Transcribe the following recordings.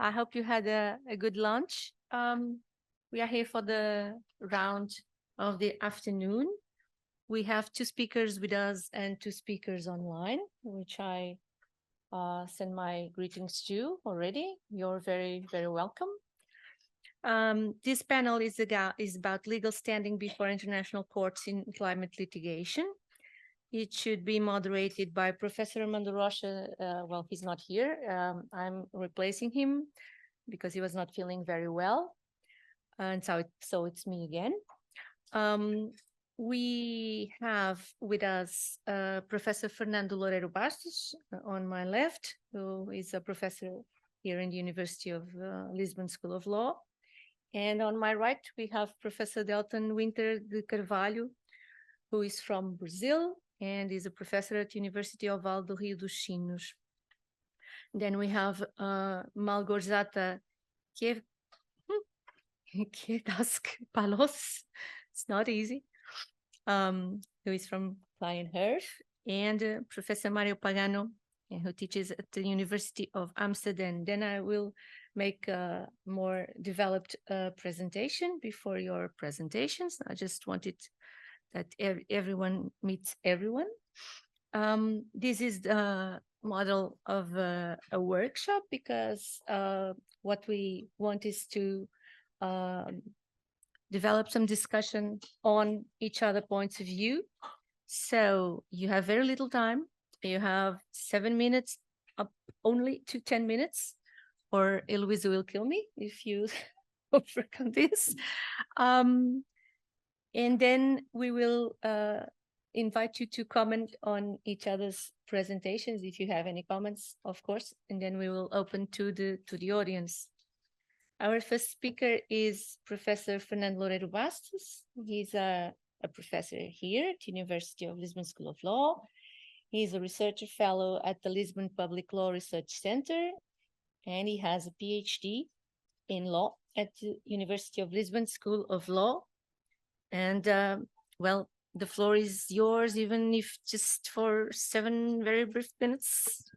I hope you had a good lunch. We are here for the round of the afternoon. We have 2 speakers with us and 2 speakers online, which I send my greetings to already. You're very, very welcome. This panel is about legal standing before international courts in climate litigation. It should be moderated by Professor Armando Rocha. Well, he's not here. I'm replacing him because he was not feeling very well. And so it's me again. We have with us Professor Fernando Loureiro Bastos on my left, who is a professor here in the University of Lisbon School of Law. And on my right, we have Professor Delton Winter de Carvalho, who is from Brazil and is a professor at University of Vale do Rio dos Sinos. Then we have Malgorzata Kierdask Palos, it's not easy, who is from Client, and Professor Mario Pagano, who teaches at the University of Amsterdam. Then I will make a more developed presentation before your presentations. I just wanted that everyone meets everyone. This is the model of a workshop because what we want is to develop some discussion on each other points of view. So you have very little time. You have 7 minutes, up only to 10 minutes, or Eloisa will kill me if you overcome this. And then we will invite you to comment on each other's presentations if you have any comments, of course, and then we will open to the audience. Our first speaker is Professor Fernando Loureiro Bastos. He's a professor here at the University of Lisbon School of Law. He's a researcher fellow at the Lisbon Public Law Research Center, and he has a PhD in law at the University of Lisbon School of Law. And well, the floor is yours, even if just for 7 very brief minutes.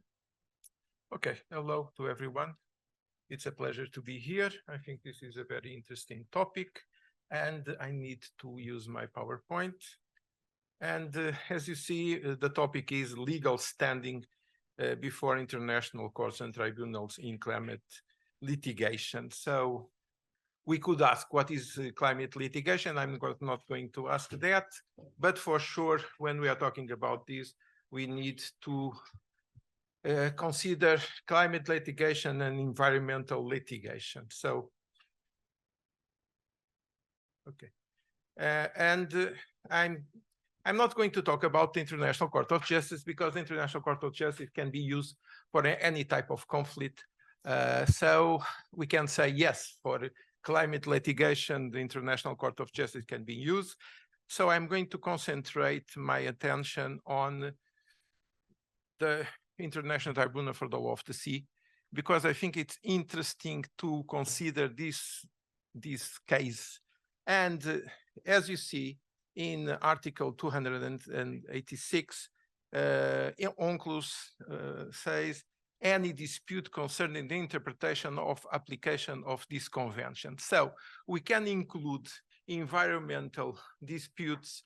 Okay, hello to everyone. It's a pleasure to be here. I think this is a very interesting topic, and I need to use my PowerPoint. And as you see, the topic is legal standing before international courts and tribunals in climate litigation. So we could ask, what is climate litigation? I'm not going to ask that, but for sure, when we are talking about this, we need to consider climate litigation and environmental litigation. So, okay. I'm not going to talk about the International Court of Justice because the International Court of Justice can be used for any type of conflict. So we can say yes, for climate litigation, the International Court of Justice can be used. So I'm going to concentrate my attention on the International Tribunal for the Law of the Sea, because I think it's interesting to consider this case. And as you see in Article 286, UNCLOS says, any dispute concerning the interpretation of application of this convention. So we can include environmental disputes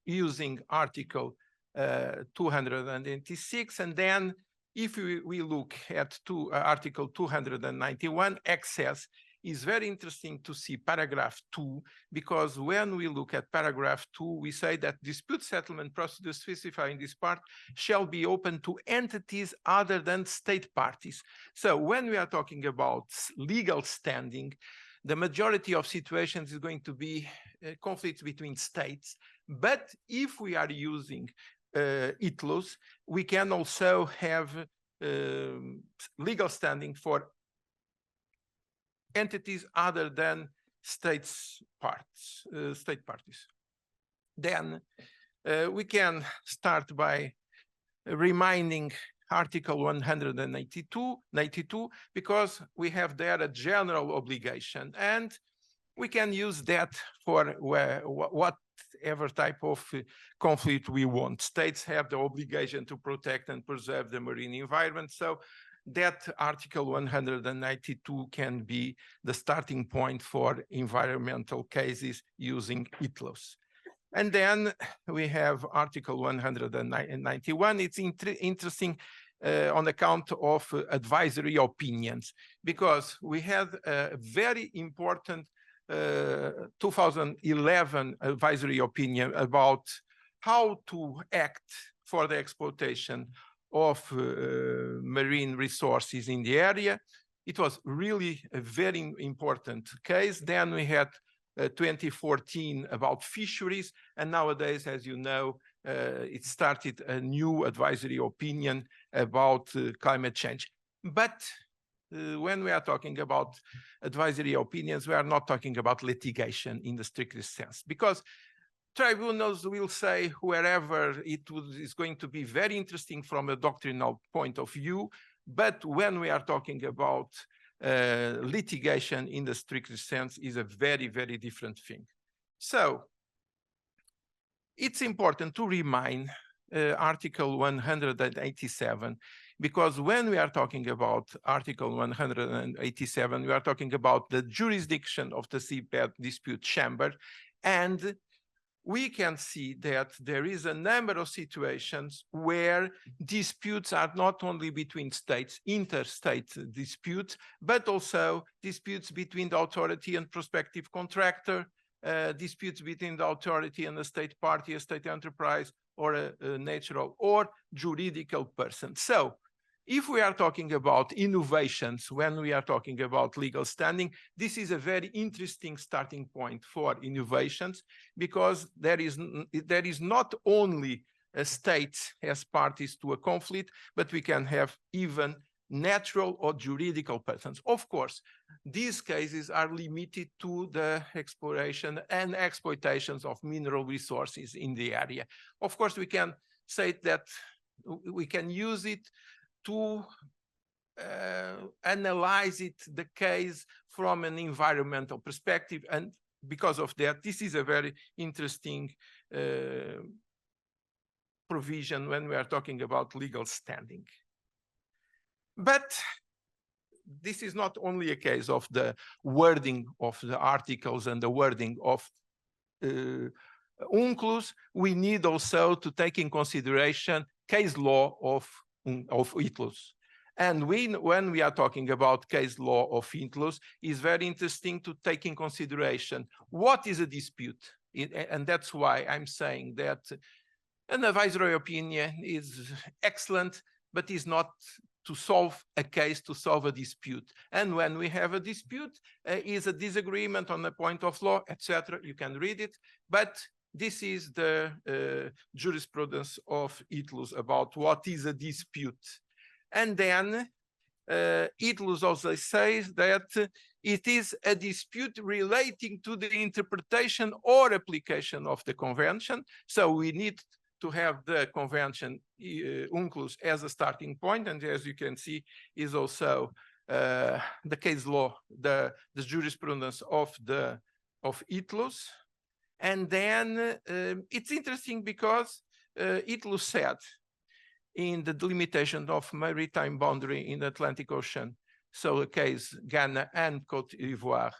using Article 286, and then if we look at Article 291, excess, is very interesting to see paragraph 2, because when we look at paragraph 2, we say that dispute settlement procedures specified in this part shall be open to entities other than state parties. So when we are talking about legal standing, the majority of situations is going to be conflicts between states. But if we are using ITLOS, we can also have legal standing for entities other than state parties. Then we can start by reminding Article 192, because we have there a general obligation, and we can use that for whatever type of conflict we want. States have the obligation to protect and preserve the marine environment, so that Article 192 can be the starting point for environmental cases using ITLOS. And then we have Article 191. It's interesting on account of advisory opinions, because we had a very important 2011 advisory opinion about how to act for the exploitation of marine resources in the area. It was really a very important case. Then we had 2014 about fisheries, and nowadays, as you know, it started a new advisory opinion about climate change. But when we are talking about advisory opinions, we are not talking about litigation in the strictest sense, because tribunals will say wherever is going to be very interesting from a doctrinal point of view. But when we are talking about litigation in the strictest sense, is a very, very different thing. So it's important to remind Article 187, because when we are talking about Article 187, we are talking about the jurisdiction of the seabed dispute chamber, and we can see that there is a number of situations where disputes are not only between states, interstate disputes, but also disputes between the authority and prospective contractor, disputes between the authority and the state party, a state enterprise, or a natural or juridical person. So if we are talking about innovations, when we are talking about legal standing, this is a very interesting starting point for innovations, because there is not only a state as parties to a conflict, but we can have even natural or juridical persons. Of course, these cases are limited to the exploration and exploitations of mineral resources in the area. Of course, we can say that we can use it to analyze the case from an environmental perspective. And because of that, this is a very interesting provision when we are talking about legal standing. But this is not only a case of the wording of the articles and the wording of UNCLOS. We need also to take in consideration case law of ITLOS. And when we are talking about case law of ITLOS, it's very interesting to take in consideration what is a dispute. And that's why I'm saying that an advisory opinion is excellent, but is not to solve a case, to solve a dispute. And when we have a dispute, is a disagreement on the point of law, etc. You can read it, but this is the jurisprudence of ITLOS about what is a dispute. And then ITLOS also says that it is a dispute relating to the interpretation or application of the convention. So we need to have the convention UNCLOS as a starting point, and as you can see, is also the case law, the jurisprudence of ITLOS. And then it's interesting because ITLOS said in the delimitation of maritime boundary in the Atlantic Ocean, so a case Ghana and Cote d'Ivoire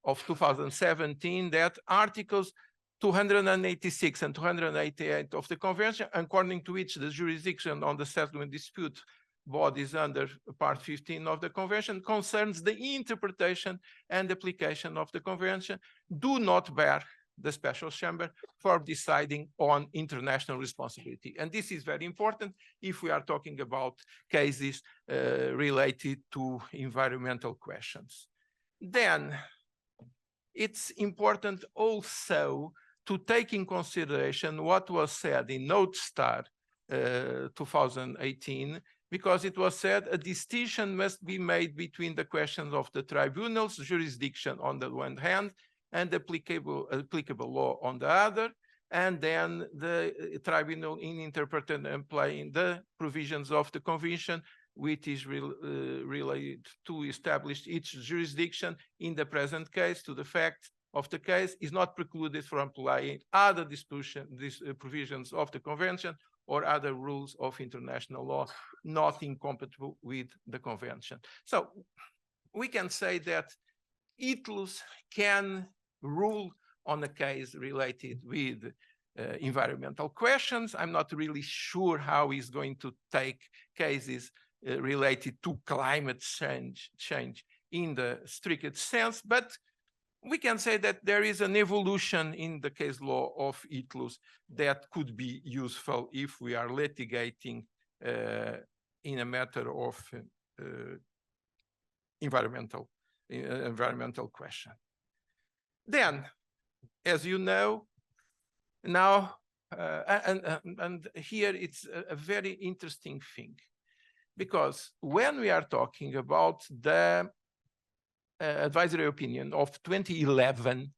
of 2017, that articles 286 and 288 of the convention, according to which the jurisdiction on the settlement dispute bodies under part 15 of the convention concerns the interpretation and application of the convention, do not bear the special chamber for deciding on international responsibility. And this is very important if we are talking about cases related to environmental questions. Then it's important also to take in consideration what was said in Note Star 2018, because it was said a distinction must be made between the questions of the tribunal's jurisdiction on the one hand and applicable law on the other, and then the tribunal in interpreting and applying the provisions of the convention, which is related to establish its jurisdiction in the present case to the fact of the case, is not precluded from applying other provisions of the convention or other rules of international law not incompatible with the convention. So we can say that ITLUS can rule on a case related with environmental questions. I'm not really sure how he's going to take cases related to climate change in the strictest sense, but we can say that there is an evolution in the case law of ITLUS that could be useful if we are litigating in a matter of environmental question. Then, as you know, now, and here it's a very interesting thing, because when we are talking about the advisory opinion of 2011,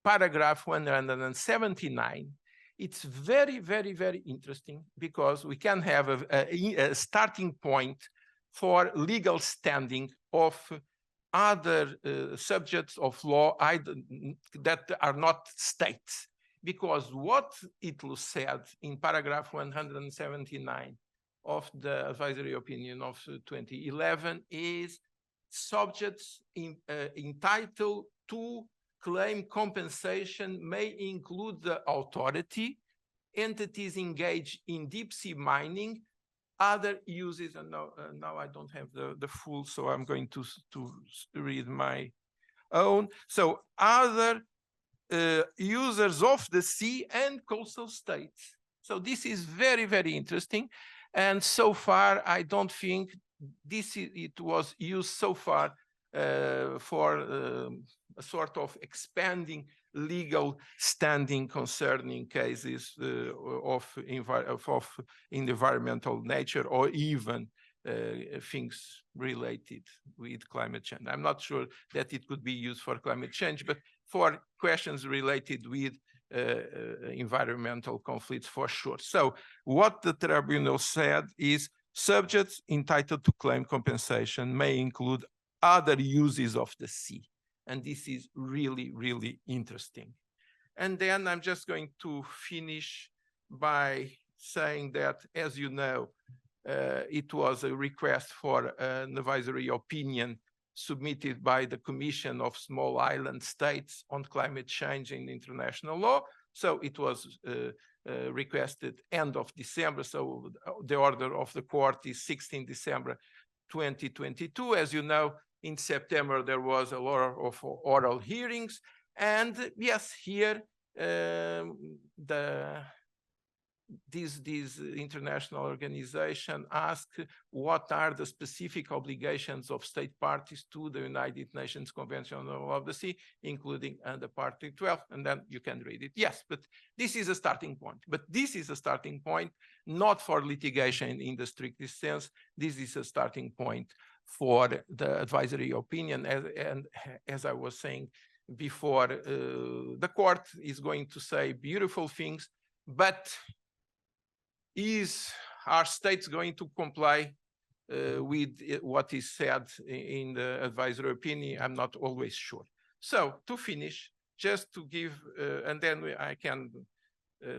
paragraph 179, it's very, very, very interesting because we can have a starting point for legal standing of other subjects of law that are not states. Because what ITLUS said in paragraph 179 of the advisory opinion of 2011 is subjects entitled to claim compensation may include the authority, entities engaged in deep sea mining, other uses, and now I don't have the full, so I'm going to read my own. So other users of the sea and coastal states. So this is very, very interesting. And so far, I don't think it was used so far for a sort of expanding legal standing concerning cases of environmental nature or even things related with climate change. I'm not sure that it could be used for climate change, but for questions related with environmental conflicts for sure. So what the tribunal said is subjects entitled to claim compensation may include other uses of the sea. And this is really, really interesting. And then I'm just going to finish by saying that, as you know, it was a request for an advisory opinion submitted by the Commission of Small Island States on climate change in international law. So it was requested end of December. So the order of the court is 16 December 2022. As you know, in September, there was a lot of oral hearings. And yes, here, this international organization asked what are the specific obligations of state parties to the United Nations Convention on the Law of the Sea, including under Part 12, and then you can read it. Yes, but this is a starting point. But this is a starting point not for litigation in the strictest sense. This is a starting point for the advisory opinion. And as I was saying before, the court is going to say beautiful things, but are states going to comply with what is said in the advisory opinion? I'm not always sure. So to finish, just to give, and then I can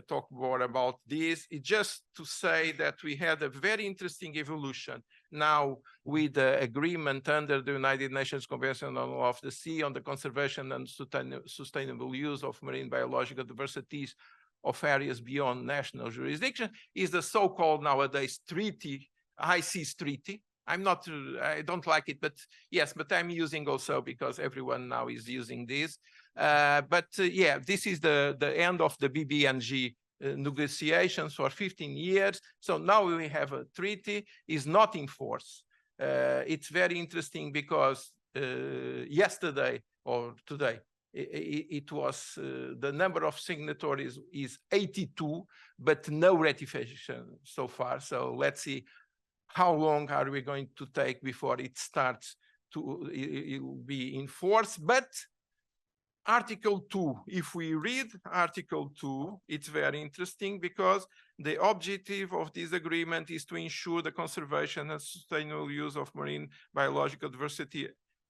talk more about this, it's just to say that we had a very interesting evolution now with the agreement under the United Nations Convention on the Law of the Sea on the conservation and sustainable use of marine biological diversities of areas beyond national jurisdiction, is the so-called nowadays treaty, High Seas Treaty. I don't like it, but yes, but I'm using also because everyone now is using this. Yeah, this is the end of the BBNG negotiations for 15 years. So now we have a treaty, is not in force. It's very interesting because yesterday or today, it was the number of signatories is 82, but no ratification so far. So let's see how long are we going to take before it starts to it will be in force. But Article 2, if we read Article 2, it's very interesting because the objective of this agreement is to ensure the conservation and sustainable use of marine biological diversity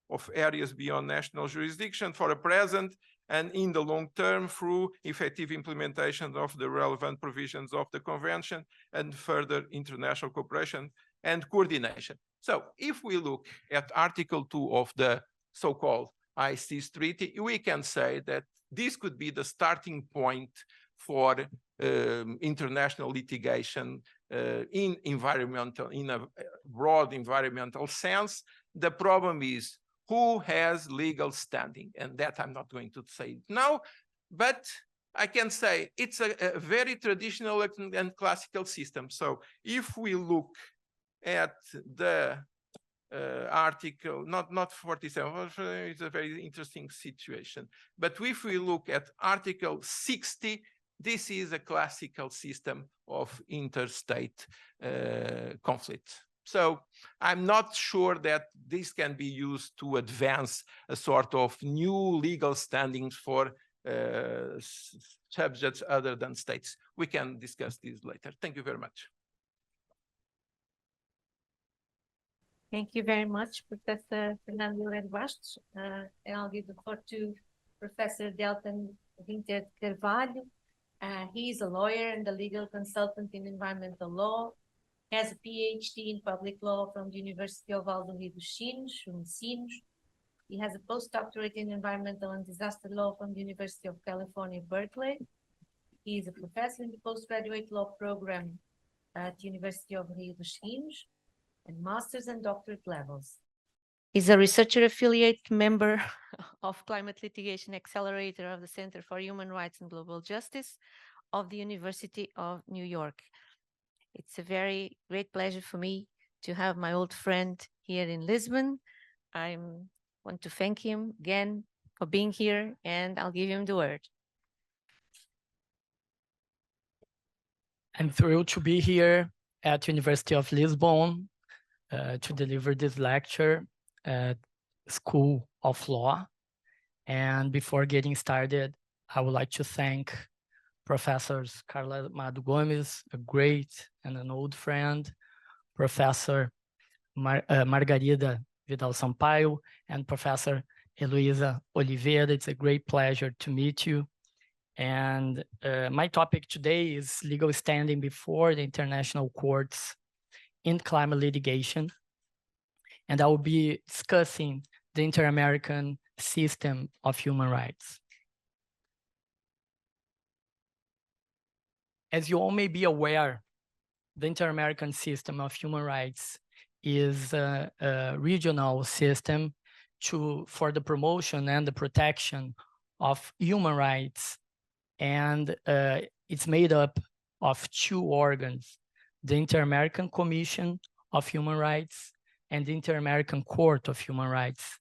of areas beyond national jurisdiction. For the present, and in the long term through effective implementation of the relevant provisions of the Convention and further international cooperation and coordination. So if we look at Article 2 of the so-called ICES Treaty, we can say that this could be the starting point for international litigation in a broad environmental sense. The problem is who has legal standing, and that I'm not going to say now, but I can say it's a very traditional and classical system. So if we look at the article, not 47, it's a very interesting situation. But if we look at Article 60, this is a classical system of interstate conflict. So I'm not sure that this can be used to advance a sort of new legal standings for subjects other than states. We can discuss this later. Thank you very much. Thank you very much, Professor Fernando Bastos. And I'll give the floor to Professor Delton Winter Carvalho. He's a lawyer and a legal consultant in environmental law, has a PhD in public law from the University of Vale do Rio dos Sinos. He has a postdoctorate in environmental and disaster law from the University of California, Berkeley. He is a professor in the postgraduate law program at the University of Rio dos Sinos and master's and doctorate levels. He's a researcher affiliate member of Climate Litigation Accelerator of the Center for Human Rights and Global Justice of the University of New York. It's a very great pleasure for me to have my old friend here in Lisbon. I want to thank him again for being here, and I'll give him the word. I'm thrilled to be here at University of Lisbon to deliver this lecture at School of Law. And before getting started, I would like to thank Professors Carla Amado Gomes, a great and an old friend, Professor Margarida Vidal Sampaio, and Professor Heloísa Oliveira. It's a great pleasure to meet you. And my topic today is legal standing before the international courts in climate litigation. And I will be discussing the Inter-American system of human rights. As you all may be aware, the Inter-American system of human rights is a regional system for the promotion and the protection of human rights. And it's made up of two organs, the Inter-American Commission of Human Rights and the Inter-American Court of Human Rights,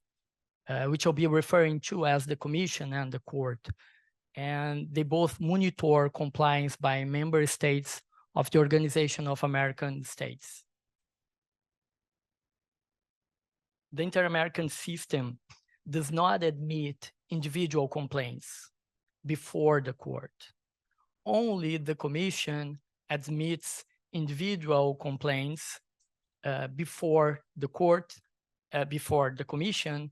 which I'll be referring to as the Commission and the Court. And they both monitor compliance by member states of the Organization of American States. The Inter-American system does not admit individual complaints before the court. Only the Commission admits individual complaints before the court, before the Commission,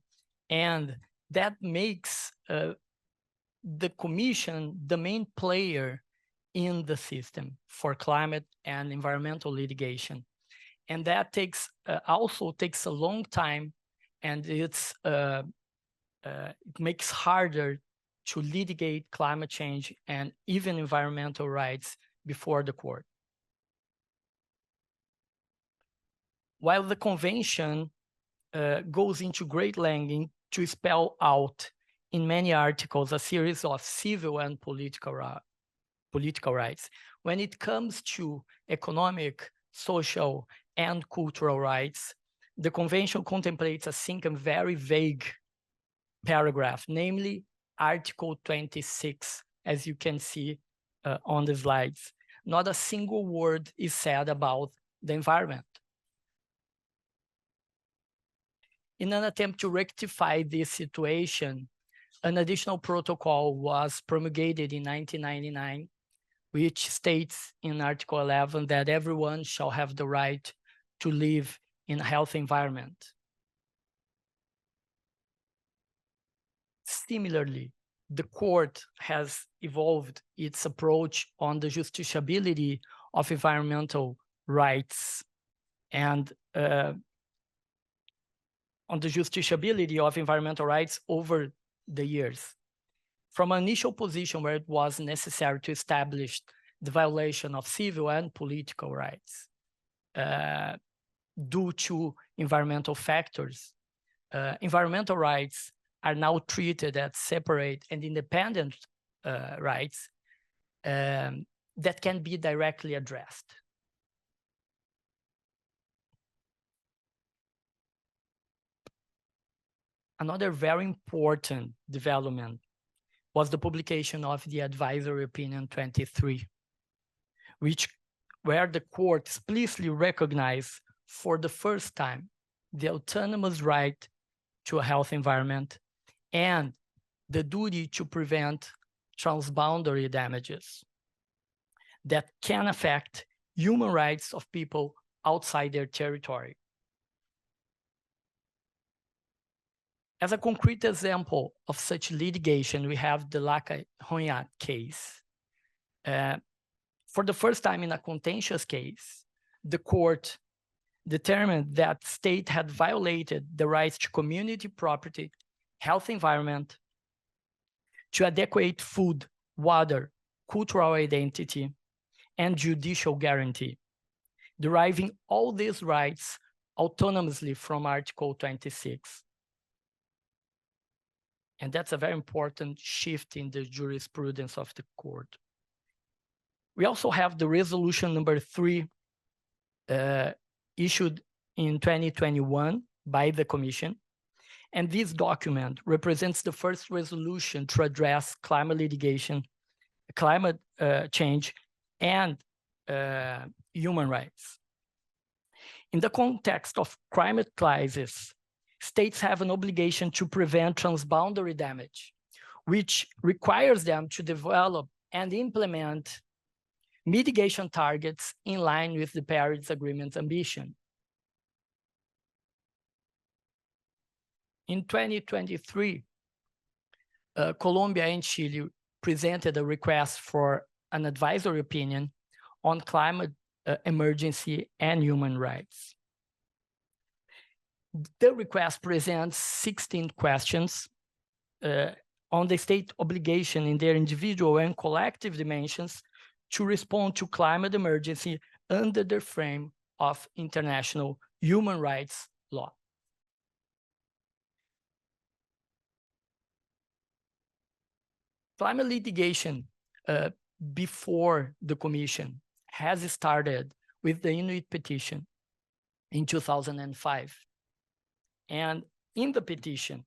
and that makes the Commission the main player in the system for climate and environmental litigation. And that also takes a long time, and it makes harder to litigate climate change and even environmental rights before the court. While the convention goes into great length to spell out in many articles a series of civil and political rights, when it comes to economic, social, and cultural rights, the convention contemplates a single very vague paragraph, namely Article 26, as you can see on the slides. Not a single word is said about the environment. In an attempt to rectify this situation, an additional protocol was promulgated in 1999, which states in Article 11 that everyone shall have the right to live in a healthy environment. Similarly, the court has evolved its approach on the justiciability of environmental rights and on the justiciability of environmental rights over the years. From an initial position where it was necessary to establish the violation of civil and political rights due to environmental factors, environmental rights are now treated as separate and independent rights that can be directly addressed. Another very important development was the publication of the Advisory Opinion 23, where the court explicitly recognized for the first time the autonomous right to a healthy environment and the duty to prevent transboundary damages that can affect human rights of people outside their territory. As a concrete example of such litigation, we have the Laca-Ronhat case. For the first time in a contentious case, the court determined that state had violated the rights to community property, health environment, to adequate food, water, cultural identity, and judicial guarantee, deriving all these rights autonomously from Article 26. And that's a very important shift in the jurisprudence of the court. We also have the resolution number 3 issued in 2021 by the Commission. And this document represents the first resolution to address climate litigation, climate change, and human rights. In the context of climate crisis, states have an obligation to prevent transboundary damage, which requires them to develop and implement mitigation targets in line with the Paris Agreement's ambition. In 2023, Colombia and Chile presented a request for an advisory opinion on climate emergency and human rights. The request presents 16 questions on the state obligation in their individual and collective dimensions to respond to climate emergency under the frame of international human rights law. Climate litigation before the Commission has started with the Inuit petition in 2005. And in the petition,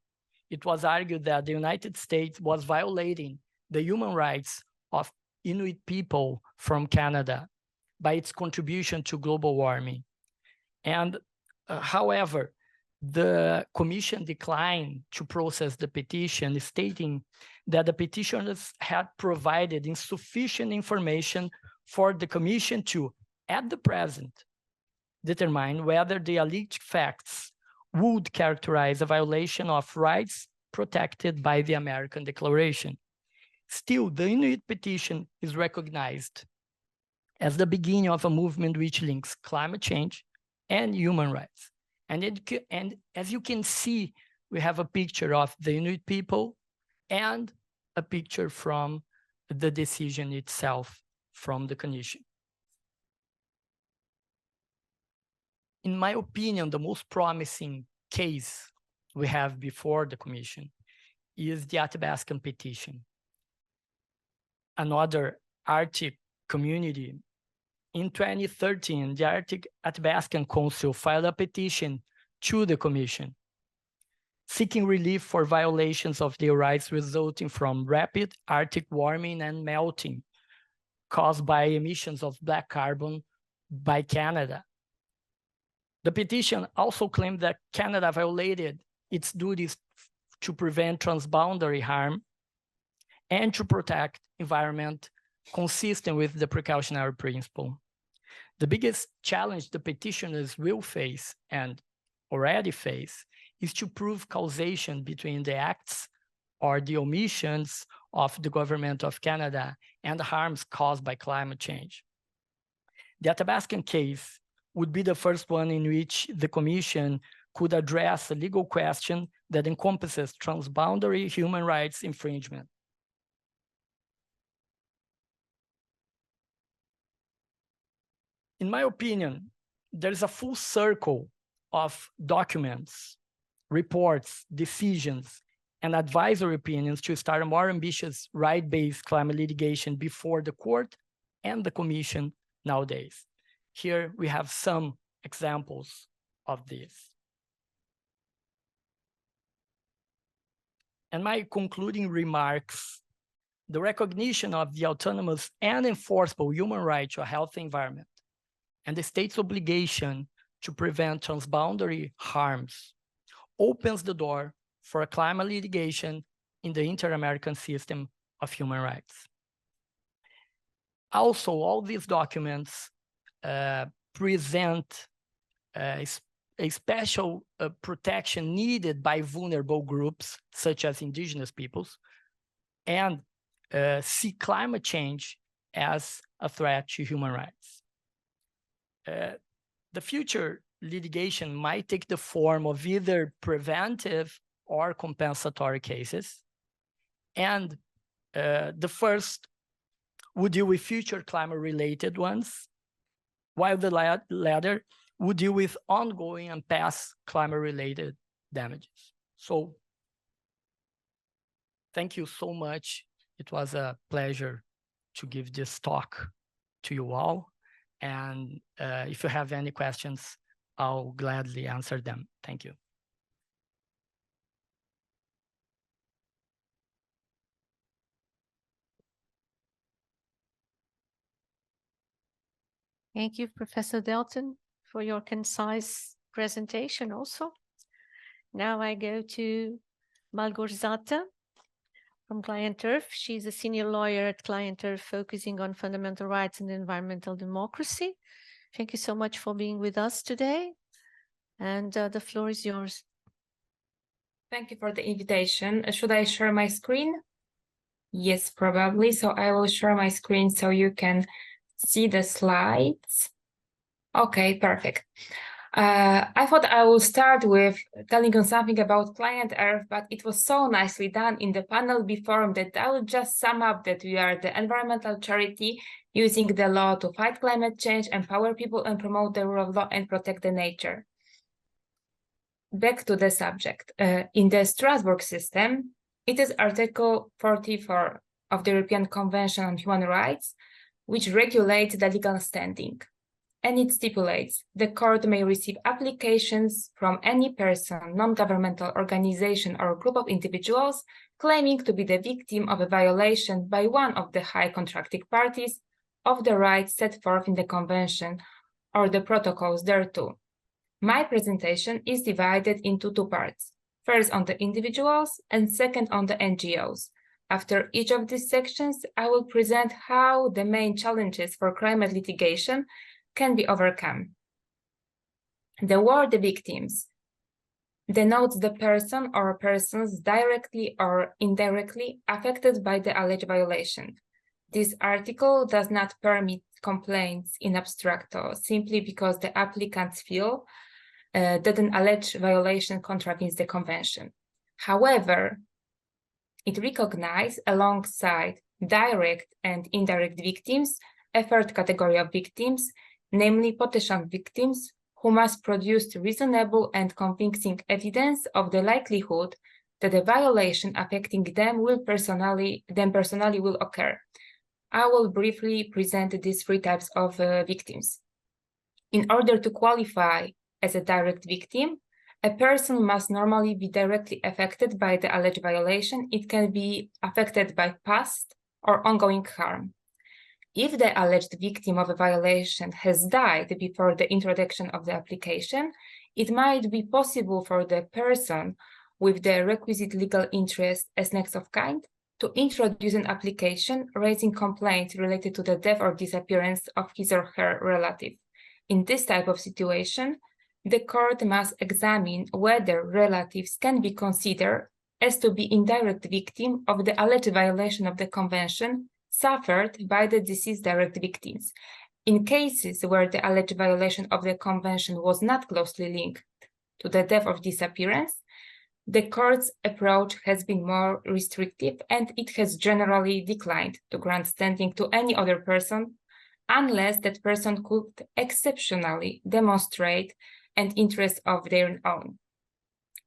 it was argued that the United States was violating the human rights of Inuit people from Canada by its contribution to global warming. And however, the Commission declined to process the petition, stating that the petitioners had provided insufficient information for the Commission to, at the present, determine whether the alleged facts would characterize a violation of rights protected by the American Declaration. Still, the Inuit petition is recognized as the beginning of a movement which links climate change and human rights. And as you can see, we have a picture of the Inuit people and a picture from the decision itself from the Commission. In my opinion, the most promising case we have before the Commission is the Athabascan petition. Another Arctic community. In 2013, the Arctic Athabascan Council filed a petition to the Commission, seeking relief for violations of their rights resulting from rapid Arctic warming and melting caused by emissions of black carbon by Canada. The petition also claimed that Canada violated its duties to prevent transboundary harm and to protect environment consistent with the precautionary principle. The biggest challenge the petitioners will face and already face is to prove causation between the acts or the omissions of the government of Canada and the harms caused by climate change. The Athabascan case would be the first one in which the Commission could address a legal question that encompasses transboundary human rights infringement. In my opinion, there is a full circle of documents, reports, decisions, and advisory opinions to start a more ambitious right-based climate litigation before the court and the Commission nowadays. Here we have some examples of this. And my concluding remarks, the recognition of the autonomous and enforceable human right to a healthy environment and the state's obligation to prevent transboundary harms opens the door for a climate litigation in the Inter-American system of human rights. Also, all these documents present a special protection needed by vulnerable groups, such as indigenous peoples, and see climate change as a threat to human rights. The future litigation might take the form of either preventive or compensatory cases. And the first would deal with future climate-related ones, while the latter would deal with ongoing and past climate-related damages. So thank you so much. It was a pleasure to give this talk to you all. And if you have any questions, I'll gladly answer them. Thank you. Thank you, Professor Delton, for your concise presentation also. Now I go to Malgorzata from Client Earth. She's a senior lawyer at Client Earth, focusing on fundamental rights and environmental democracy. Thank you so much for being with us today. And the floor is yours. Thank you for the invitation. Should I share my screen? Yes, probably. So I will share my screen so you can see the slides. Okay, perfect. I thought I will start with telling you something about Client Earth, but it was so nicely done in the panel before that I will just sum up that we are the environmental charity using the law to fight climate change, empower people, and promote the rule of law and protect the nature. Back to the subject. In the Strasbourg system, it is Article 44 of the European Convention on Human Rights, which regulates the legal standing. And it stipulates the court may receive applications from any person, non-governmental organization, or group of individuals claiming to be the victim of a violation by one of the high contracting parties of the rights set forth in the convention or the protocols thereto. My presentation is divided into two parts. First on the individuals and second on the NGOs. After each of these sections, I will present how the main challenges for climate litigation can be overcome. The word victims denotes the person or persons directly or indirectly affected by the alleged violation. This article does not permit complaints in abstracto simply because the applicants feel that an alleged violation contravenes the convention. However, it recognizes alongside direct and indirect victims a third category of victims, namely potential victims, who must produce reasonable and convincing evidence of the likelihood that a violation affecting them personally will occur. I will briefly present these three types of victims. In order to qualify as a direct victim, a person must normally be directly affected by the alleged violation. It can be affected by past or ongoing harm. If the alleged victim of a violation has died before the introduction of the application, it might be possible for the person with the requisite legal interest as next of kind to introduce an application raising complaints related to the death or disappearance of his or her relative. In this type of situation, the court must examine whether relatives can be considered as to be indirect victim of the alleged violation of the Convention suffered by the deceased direct victims. In cases where the alleged violation of the Convention was not closely linked to the death or disappearance, the court's approach has been more restrictive, and it has generally declined to grant standing to any other person unless that person could exceptionally demonstrate an interest of their own.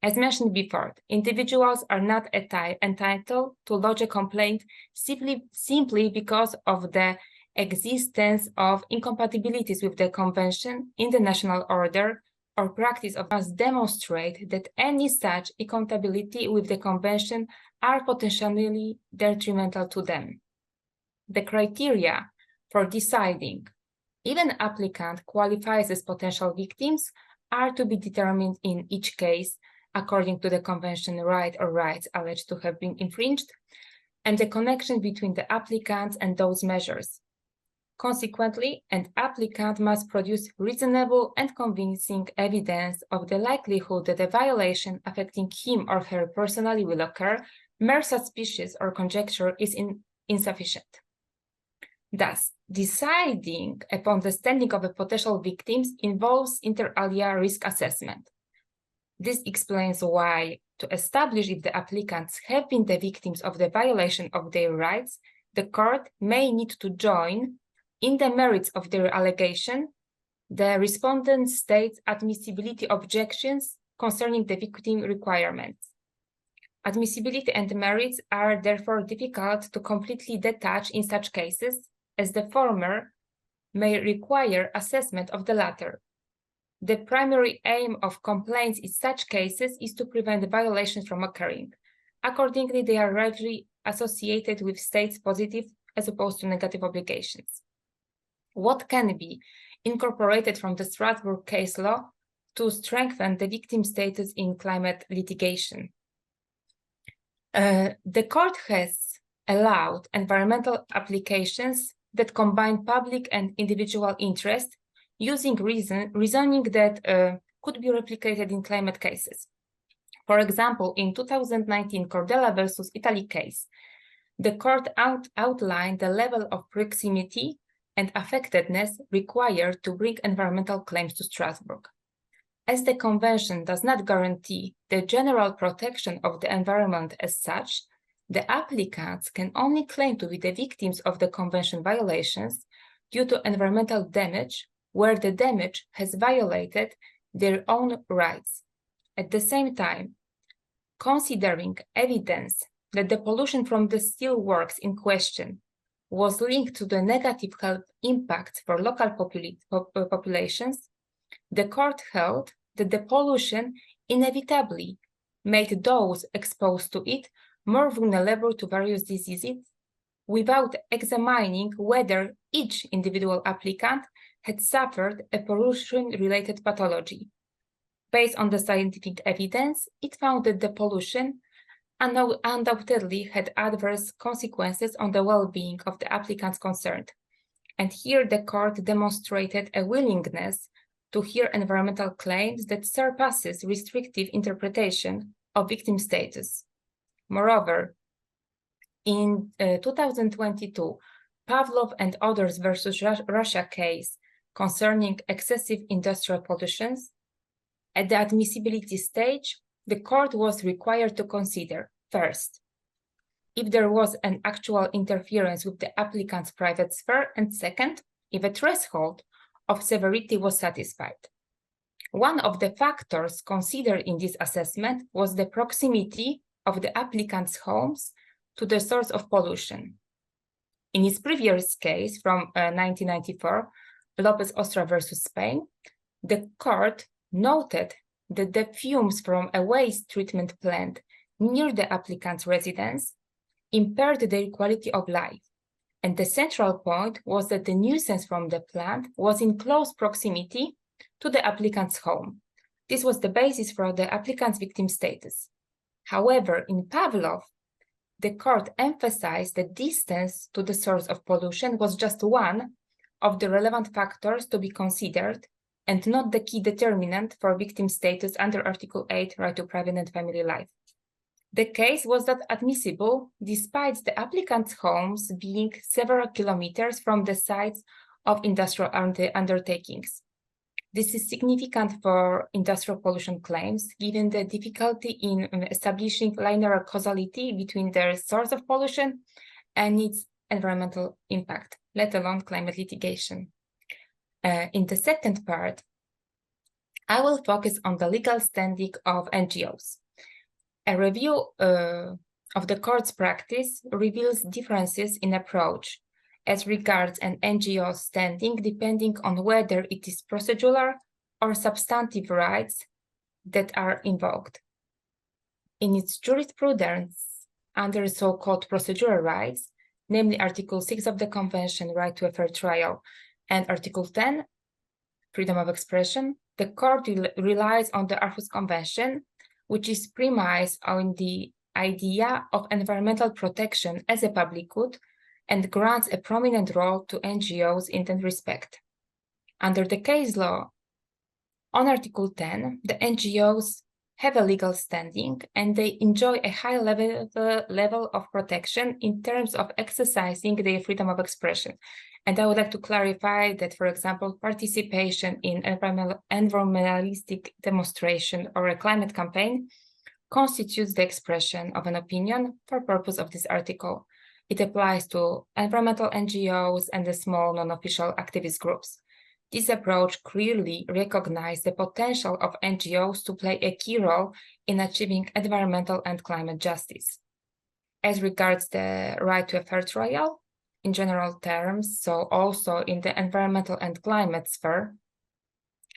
As mentioned before, individuals are not entitled to lodge a complaint simply because of the existence of incompatibilities with the Convention in the national order or practice of us demonstrate that any such incompatibility with the Convention are potentially detrimental to them. The criteria for deciding if an applicant qualifies as potential victims are to be determined in each case according to the Convention right or rights alleged to have been infringed, and the connection between the applicants and those measures. Consequently, an applicant must produce reasonable and convincing evidence of the likelihood that a violation affecting him or her personally will occur. Mere suspicion or conjecture is insufficient. Thus, deciding upon the standing of a potential victims involves inter alia risk assessment. This explains why, to establish if the applicants have been the victims of the violation of their rights, the court may need to join in the merits of their allegation the respondent state's admissibility objections concerning the victim requirements. Admissibility and merits are therefore difficult to completely detach in such cases, as the former may require assessment of the latter. The primary aim of complaints in such cases is to prevent violations from occurring. Accordingly, they are largely associated with states' positive as opposed to negative obligations. What can be incorporated from the Strasbourg case law to strengthen the victim status in climate litigation? The court has allowed environmental applications that combine public and individual interest using reasoning that could be replicated in climate cases. For example, in 2019 Cordella versus Italy case, the court outlined the level of proximity and affectedness required to bring environmental claims to Strasbourg. As the Convention does not guarantee the general protection of the environment as such, the applicants can only claim to be the victims of the Convention violations due to environmental damage where the damage has violated their own rights. At the same time, considering evidence that the pollution from the steel works in question was linked to the negative health impacts for local populations, the court held that the pollution inevitably made those exposed to it more vulnerable to various diseases without examining whether each individual applicant had suffered a pollution-related pathology. Based on the scientific evidence, it found that the pollution undoubtedly had adverse consequences on the well-being of the applicants concerned. And here the court demonstrated a willingness to hear environmental claims that surpasses restrictive interpretation of victim status. Moreover, in 2022, Pavlov and others versus Russia case concerning excessive industrial pollutions, at the admissibility stage, the court was required to consider, first, if there was an actual interference with the applicant's private sphere, and second, if a threshold of severity was satisfied. One of the factors considered in this assessment was the proximity of the applicant's homes to the source of pollution. In his previous case from 1994, Lopez Ostra versus Spain, the court noted that the fumes from a waste treatment plant near the applicant's residence impaired their quality of life. And the central point was that the nuisance from the plant was in close proximity to the applicant's home. This was the basis for the applicant's victim status. However, in Pavlov, the court emphasized that distance to the source of pollution was just one of the relevant factors to be considered and not the key determinant for victim status under Article 8, right to private and family life. The case was not admissible despite the applicant's homes being several kilometers from the sites of industrial undertakings. This is significant for industrial pollution claims, given the difficulty in establishing linear causality between their source of pollution and its environmental impact, let alone climate litigation. In the second part, I will focus on the legal standing of NGOs. A review of the court's practice reveals differences in approach as regards an NGO standing depending on whether it is procedural or substantive rights that are invoked. In its jurisprudence under so-called procedural rights, namely Article 6 of the Convention, right to a fair trial, and Article 10, freedom of expression, the court relies on the Aarhus Convention, which is premised on the idea of environmental protection as a public good and grants a prominent role to NGOs in that respect. Under the case law, on Article 10, the NGOs have a legal standing and they enjoy a high level of protection in terms of exercising their freedom of expression. And I would like to clarify that, for example, participation in environmentalistic demonstration or a climate campaign constitutes the expression of an opinion for purpose of this article. It applies to environmental NGOs and the small non-official activist groups. This approach clearly recognizes the potential of NGOs to play a key role in achieving environmental and climate justice. As regards the right to a fair trial, in general terms, so also in the environmental and climate sphere,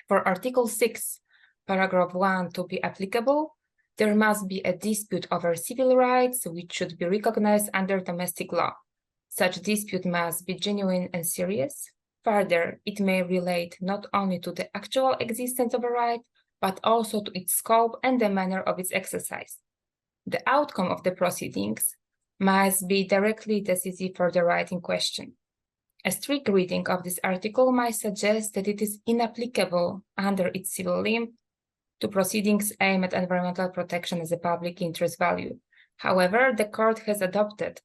for Article 6, paragraph 1 to be applicable, there must be a dispute over civil rights which should be recognized under domestic law. Such dispute must be genuine and serious. Further, it may relate not only to the actual existence of a right, but also to its scope and the manner of its exercise. The outcome of the proceedings must be directly decisive for the right in question. A strict reading of this article might suggest that it is inapplicable under its civil limb to proceedings aimed at environmental protection as a public interest value. However, the court has adopted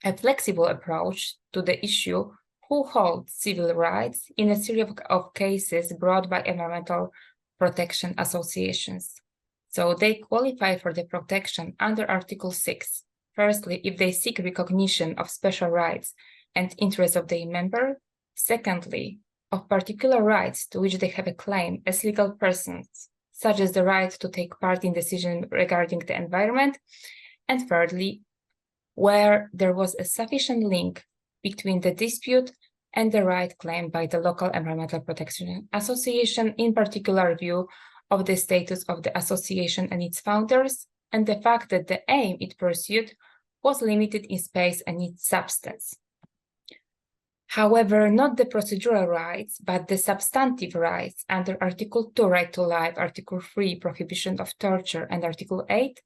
a flexible approach to the issue who holds civil rights in a series of cases brought by environmental protection associations. So they qualify for the protection under Article 6. Firstly, if they seek recognition of special rights and interests of their member. Secondly, of particular rights to which they have a claim as legal persons, such as the right to take part in decisions regarding the environment. And thirdly, where there was a sufficient link between the dispute and the right claimed by the local environmental protection association, in particular view of the status of the association and its founders, and the fact that the aim it pursued was limited in space and its substance. However, not the procedural rights, but the substantive rights under Article 2, right to life, Article 3, prohibition of torture, and Article 8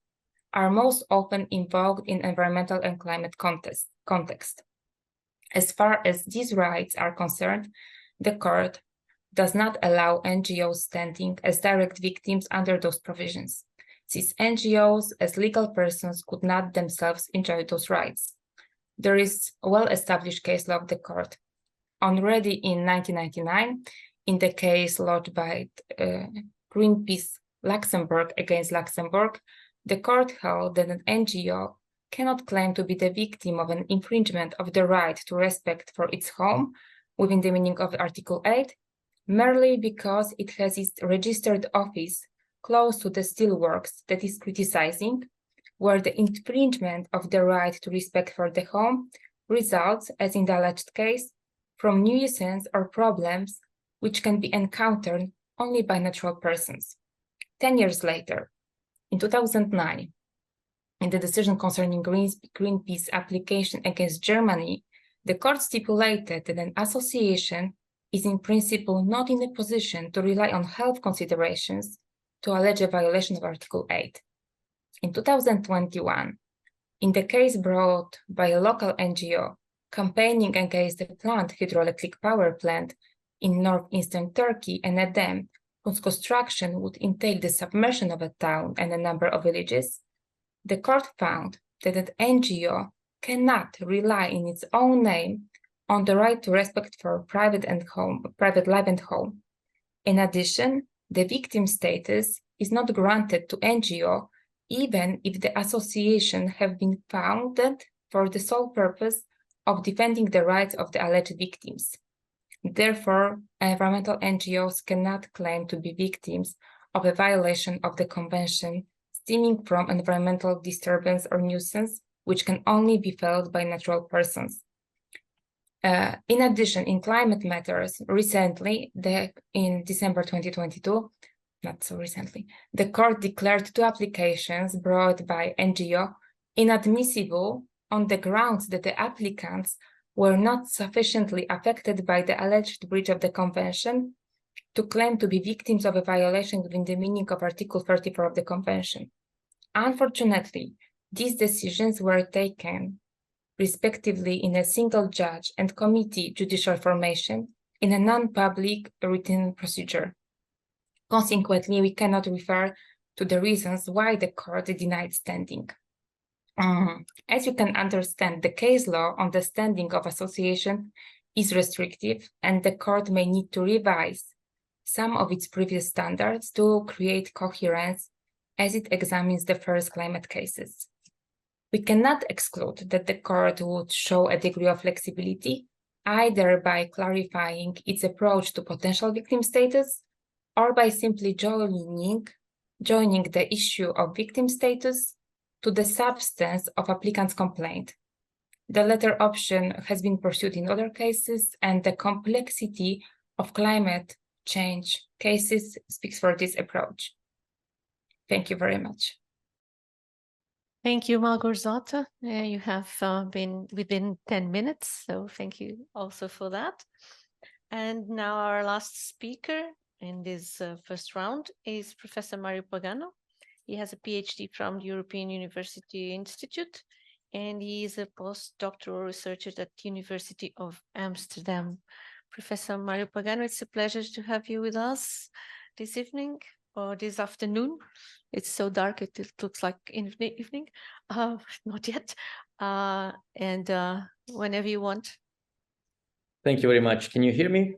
are most often invoked in environmental and climate context. As far as these rights are concerned, the court does not allow NGOs standing as direct victims under those provisions, since NGOs as legal persons could not themselves enjoy those rights. There is a well-established case law of the court. Already in 1999, in the case lodged by Greenpeace Luxembourg against Luxembourg, the court held that an NGO cannot claim to be the victim of an infringement of the right to respect for its home within the meaning of Article 8, merely because it has its registered office close to the steelworks that is criticizing, where the infringement of the right to respect for the home results, as in the alleged case, from nuisance or problems which can be encountered only by natural persons. 10 years later, in 2009, in the decision concerning Greenpeace application against Germany, the court stipulated that an association is in principle not in a position to rely on health considerations to allege a violation of Article 8. In 2021, in the case brought by a local NGO campaigning against the planned hydroelectric power plant in northeastern Turkey and a dam whose construction would entail the submersion of a town and a number of villages, the court found that an NGO cannot rely in its own name on the right to respect for private life and home. In addition, the victim status is not granted to NGO even if the association have been founded for the sole purpose of defending the rights of the alleged victims. Therefore, environmental NGOs cannot claim to be victims of a violation of the convention stemming from environmental disturbance or nuisance, which can only be felt by natural persons. In addition, in climate matters, recently, in December 2022, not so recently, the court declared 2 applications brought by NGO inadmissible on the grounds that the applicants were not sufficiently affected by the alleged breach of the convention to claim to be victims of a violation within the meaning of Article 34 of the convention. Unfortunately, these decisions were taken respectively in a single judge and committee judicial formation in a non-public written procedure. Consequently, we cannot refer to the reasons why the court denied standing. As you can understand, the case law on the standing of association is restrictive, and the court may need to revise some of its previous standards to create coherence as it examines the first climate cases. We cannot exclude that the court would show a degree of flexibility, either by clarifying its approach to potential victim status or by simply joining the issue of victim status to the substance of applicant's complaint. The latter option has been pursued in other cases, and the complexity of climate change cases speaks for this approach. Thank you very much. Thank you, Malgorzata. You have been within 10 minutes, so thank you also for that. And now our last speaker in this first round is Professor Mario Pagano. He has a PhD from the European University Institute, and he is a postdoctoral researcher at the University of Amsterdam. Professor Mario Pagano, it's a pleasure to have you with us this evening or this afternoon. It's so dark, it looks like evening, not yet. And whenever you want. Thank you very much. Can you hear me?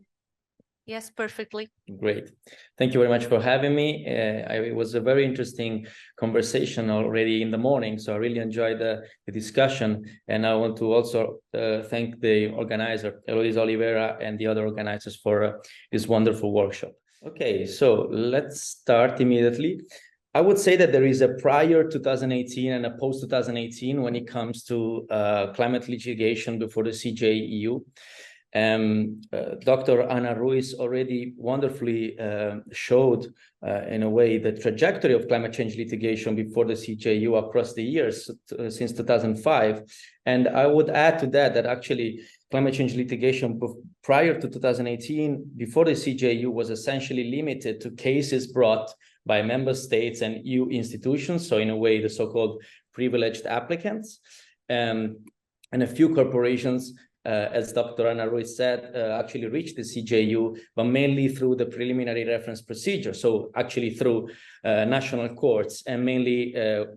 Yes, perfectly. Great. Thank you very much for having me. It was a very interesting conversation already in the morning, so I really enjoyed the discussion. And I want to also thank the organizer, Eloise Oliveira, and the other organizers for this wonderful workshop. Okay, so let's start immediately. I would say that there is a prior 2018 and a post 2018 when it comes to climate litigation before the CJEU. Dr. Ana Ruiz already wonderfully showed in a way the trajectory of climate change litigation before the CJEU across the years since 2005. And I would add to that that actually climate change litigation prior to 2018, before the CJEU, was essentially limited to cases brought by member states and EU institutions. So in a way, the so-called privileged applicants, and a few corporations, as Dr. Ana Ruiz said, actually reached the CJEU, but mainly through the preliminary reference procedure. So actually through national courts, and mainly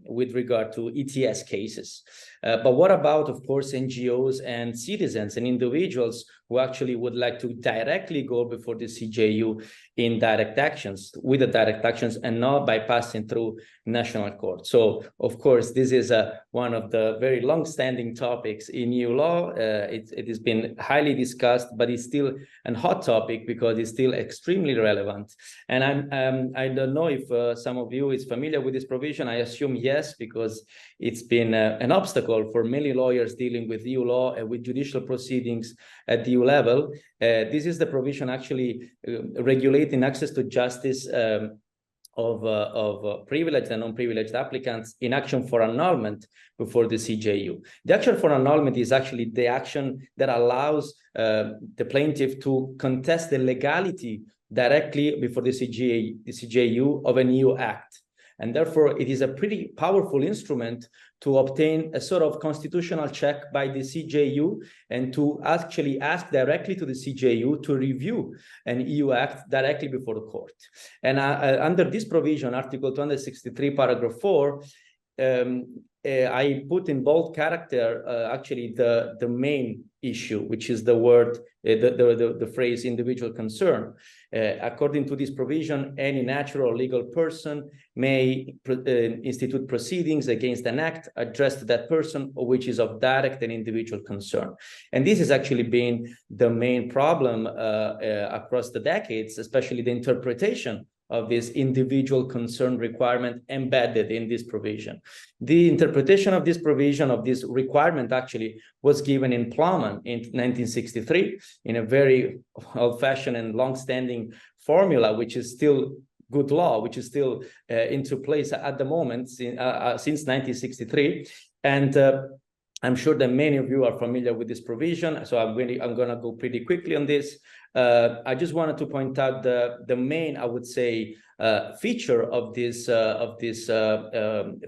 with regard to ETS cases. But what about, of course, NGOs and citizens and individuals who actually would like to directly go before the CJEU in direct actions, with the direct actions, and not by passing through national court? So, of course, this is one of the very long-standing topics in EU law. It has been highly discussed, but it's still a hot topic because it's still extremely relevant. And I don't know if some of you is familiar with this provision. I assume yes, because it's been an obstacle for many lawyers dealing with EU law and with judicial proceedings at the EU level. This is the provision actually regulating access to justice of privileged and non-privileged applicants in action for annulment before the CJEU. The action for annulment is actually the action that allows the plaintiff to contest the legality directly before the CJEU of an EU act. And therefore, it is a pretty powerful instrument to obtain a sort of constitutional check by the CJEU and to actually ask directly to the CJEU to review an EU act directly before the court. And under this provision, Article 263, paragraph 4, I put in bold character actually the main issue, which is the word, the phrase individual concern. According to this provision, any natural or legal person may institute proceedings against an act addressed to that person or which is of direct and individual concern. And this has actually been the main problem across the decades, especially the interpretation of this individual concern requirement embedded in this provision. The interpretation of this provision, of this requirement, actually was given in Plowman in 1963 in a very old-fashioned and long-standing formula, which is still good law, which is still into place at the moment since 1963. And I'm sure that many of you are familiar with this provision, so I'm going to go pretty quickly on this. I just wanted to point out the main, I would say, feature of this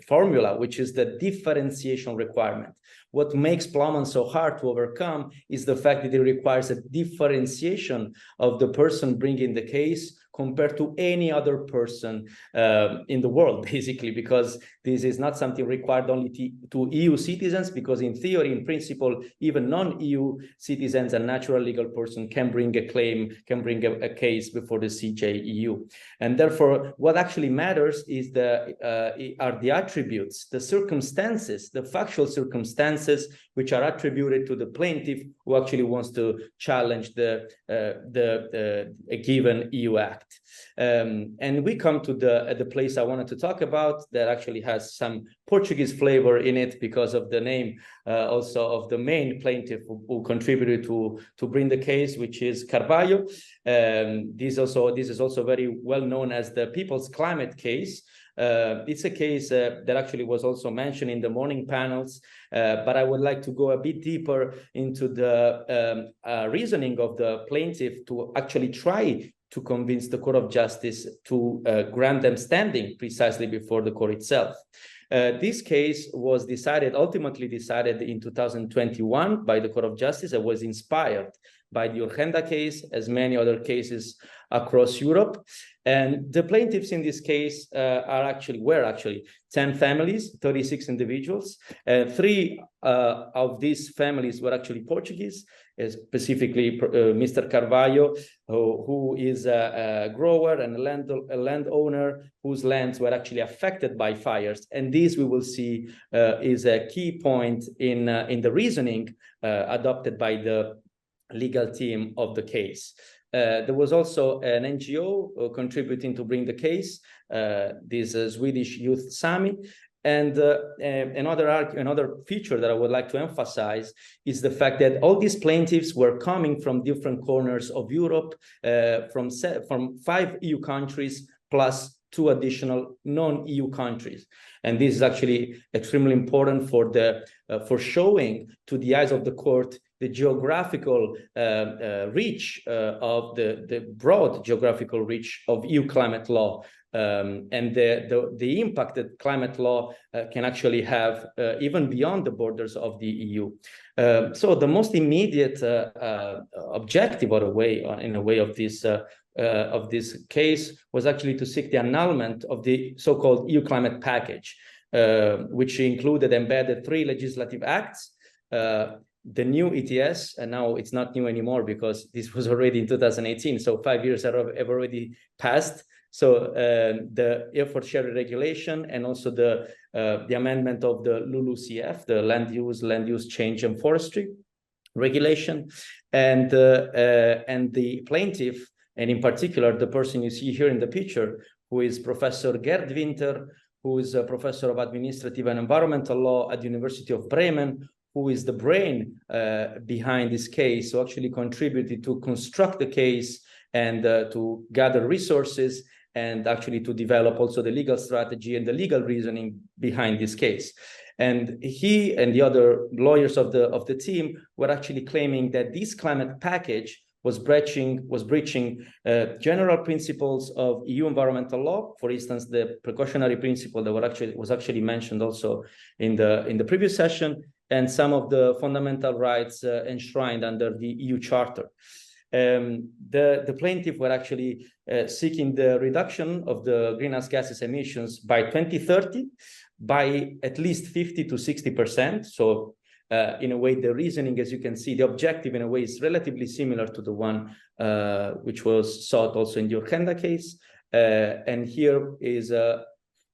formula, which is the differentiation requirement. What makes Plowman so hard to overcome is the fact that it requires a differentiation of the person bringing the case compared to any other person in the world, basically, because this is not something required only to EU citizens, because in theory, in principle, even non-EU citizens and natural legal person can bring a claim, can bring a case before the CJEU. And therefore, what actually matters is are the attributes, the circumstances, the factual circumstances which are attributed to the plaintiff who actually wants to challenge a given EU act. And we come to the place I wanted to talk about that actually has some Portuguese flavor in it because of the name also of the main plaintiff who contributed to bring the case, which is Carvalho. This is also very well known as the People's Climate case. It's a case that actually was also mentioned in the morning panels, but I would like to go a bit deeper into the reasoning of the plaintiff to actually try to convince the Court of Justice to grant them standing precisely before the court itself. This case was ultimately decided in 2021 by the Court of Justice. It was inspired by the Urgenda case, as many other cases across Europe. And the plaintiffs in this case were actually 10 families, 36 individuals. 3 of these families were actually Portuguese, specifically Mr. Carvalho, who is a grower and a landowner whose lands were actually affected by fires. And this, we will see, is a key point in the reasoning adopted by the legal team of the case. There was also an NGO contributing to bring the case, this Swedish Youth Sami. And another feature that I would like to emphasize is the fact that all these plaintiffs were coming from different corners of Europe, from 5 EU countries plus 2 additional non-EU countries. And this is actually extremely important for showing to the eyes of the court the geographical reach of the broad geographical reach of EU climate law, and the impact that climate law can actually have even beyond the borders of the EU. So the most immediate objective, in a way, of this case was actually to seek the annulment of the so-called EU climate package, which included embedded 3 legislative acts. The new ETS, and now it's not new anymore because this was already in 2018, so 5 years have already passed. So the effort sharing regulation, and also the amendment of the LULUCF, the land use change and forestry regulation, and the plaintiff, and in particular the person you see here in the picture, who is Professor Gerd Winter, who is a professor of administrative and environmental law at the University of Bremen, who is the brain behind this case, who actually contributed to construct the case and to gather resources, and actually to develop also the legal strategy and the legal reasoning behind this case. And he and the other lawyers of the team were actually claiming that this climate package was breaching general principles of EU environmental law. For instance, the precautionary principle that was actually mentioned also in the previous session, and some of the fundamental rights enshrined under the EU Charter. The plaintiff were actually seeking the reduction of the greenhouse gases emissions by 2030 by at least 50 to 60%. So in a way, the reasoning, as you can see, the objective in a way is relatively similar to the one which was sought also in the Urgenda case. And here is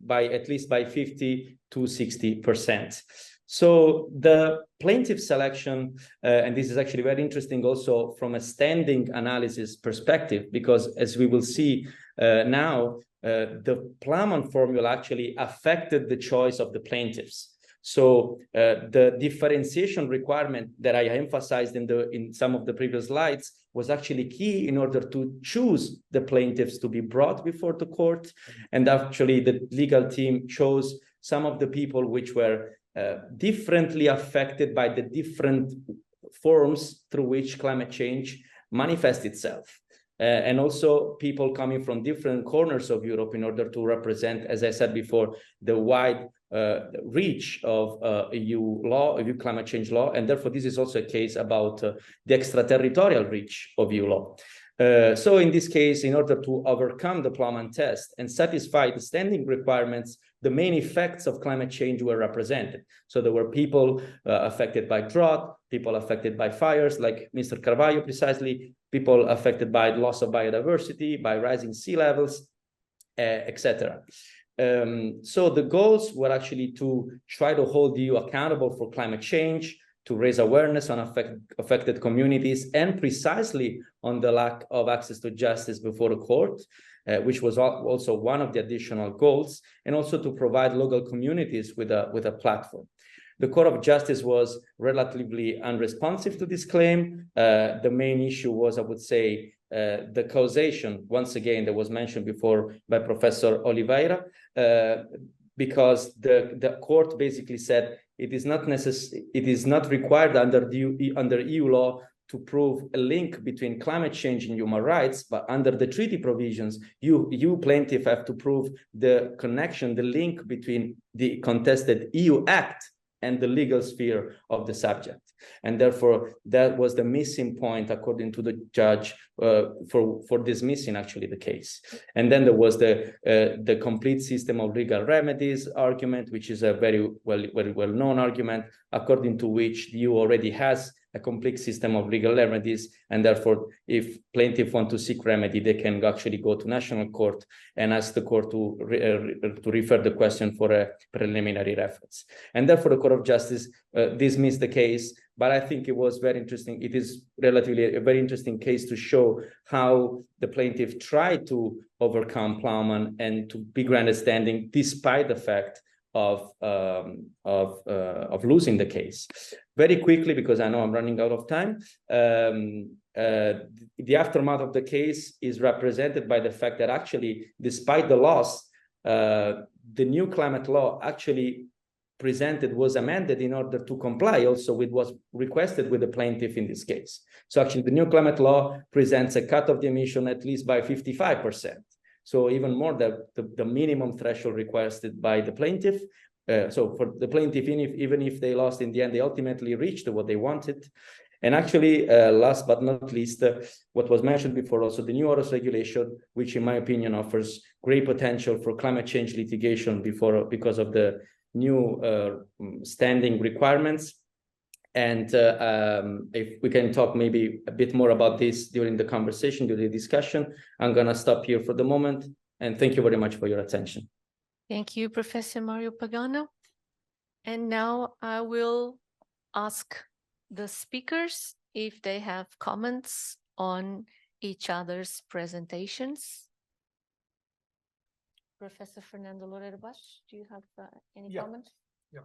by at least by 50 to 60%. So the plaintiff selection, and this is actually very interesting also from a standing analysis perspective, because as we will see now, the Plowman formula actually affected the choice of the plaintiffs. So the differentiation requirement that I emphasized in some of the previous slides was actually key in order to choose the plaintiffs to be brought before the court. And actually the legal team chose some of the people which were differently affected by the different forms through which climate change manifests itself. And also people coming from different corners of Europe in order to represent, as I said before, the wide reach of EU law, EU climate change law, and therefore this is also a case about the extraterritorial reach of EU law. So in this case, in order to overcome the Plowman test and satisfy the standing requirements, the main effects of climate change were represented. So there were people affected by drought, people affected by fires, like Mr. Carvalho precisely, people affected by loss of biodiversity, by rising sea levels, etc. So the goals were actually to try to hold the EU accountable for climate change, to raise awareness on affected communities, and precisely on the lack of access to justice before the court, which was also one of the additional goals, and also to provide local communities with a platform. The Court of Justice was relatively unresponsive to this claim. The main issue was, I would say, the causation, once again, that was mentioned before by Professor Oliveira, because the court basically said it is not required under EU law to prove a link between climate change and human rights, but under the treaty provisions, you plaintiff have to prove the connection, the link between the contested EU act and the legal sphere of the subject. And therefore, that was the missing point, according to the judge, for dismissing actually the case. And then there was the complete system of legal remedies argument, which is a very well-known argument, according to which the EU already has a complete system of legal remedies, and therefore, if plaintiff want to seek remedy, they can actually go to national court and ask the court to refer the question for a preliminary reference. And therefore, the Court of Justice dismissed the case, but I think it was very interesting. It is relatively a very interesting case to show how the plaintiff tried to overcome Plowman and to be granted standing despite the fact of losing the case. Very quickly, because I know I'm running out of time, the aftermath of the case is represented by the fact that actually, despite the loss, the new climate law actually was amended in order to comply also with what was requested with the plaintiff in this case. So actually, the new climate law presents a cut of the emission at least by 55%. So even more than the minimum threshold requested by the plaintiff. So for the plaintiff, even if they lost in the end, they ultimately reached what they wanted. And actually, last but not least, what was mentioned before, also the new OROS regulation, which in my opinion offers great potential for climate change litigation because of the new standing requirements. And if we can talk maybe a bit more about this during the conversation, during the discussion, I'm going to stop here for the moment. And thank you very much for your attention. Thank you, Professor Mario Pagano. And now I will ask the speakers if they have comments on each other's presentations. Professor Fernando Loureiro Baixo, do you have any comment? Yeah.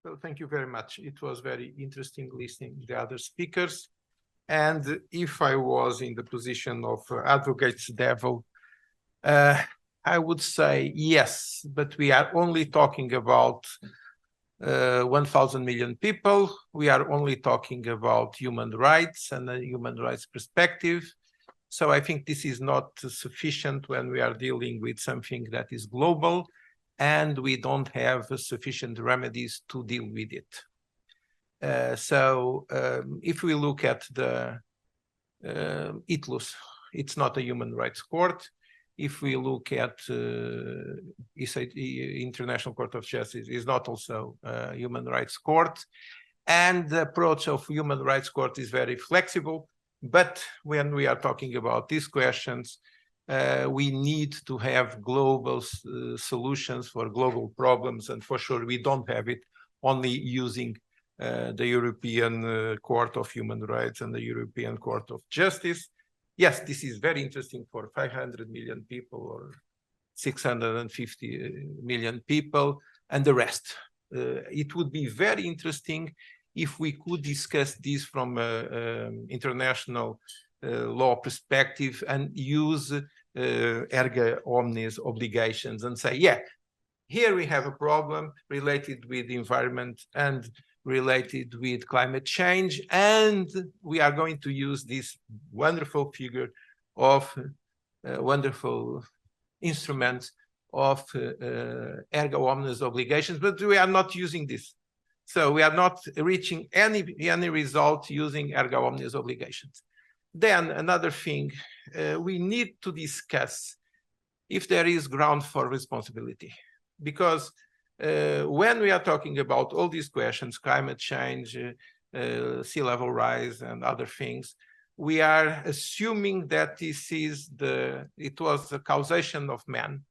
So thank you very much. It was very interesting listening to the other speakers. And if I was in the position of advocate's devil, I would say yes, but we are only talking about 1,000 million people. We are only talking about human rights and a human rights perspective. So I think this is not sufficient when we are dealing with something that is global and we don't have sufficient remedies to deal with it. If we look at the ITLUS, it's not a human rights court. If we look at International Court of Justice, it's not also a human rights court. And the approach of human rights court is very flexible. But when we are talking about these questions, we need to have global solutions for global problems. And for sure, we don't have it only using the European Court of Human Rights and the European Court of Justice. Yes, this is very interesting for 500 million people or 650 million people and the rest. It would be very interesting if we could discuss this from an international law perspective and use erga omnes obligations and say, yeah, here we have a problem related with the environment and related with climate change, and we are going to use this wonderful figure of wonderful instruments of erga omnes obligations, but we are not using this. So we are not reaching any result using erga omnes obligations. Then another thing, we need to discuss if there is ground for responsibility, because when we are talking about all these questions, climate change, sea level rise and other things, we are assuming that it was a causation of man.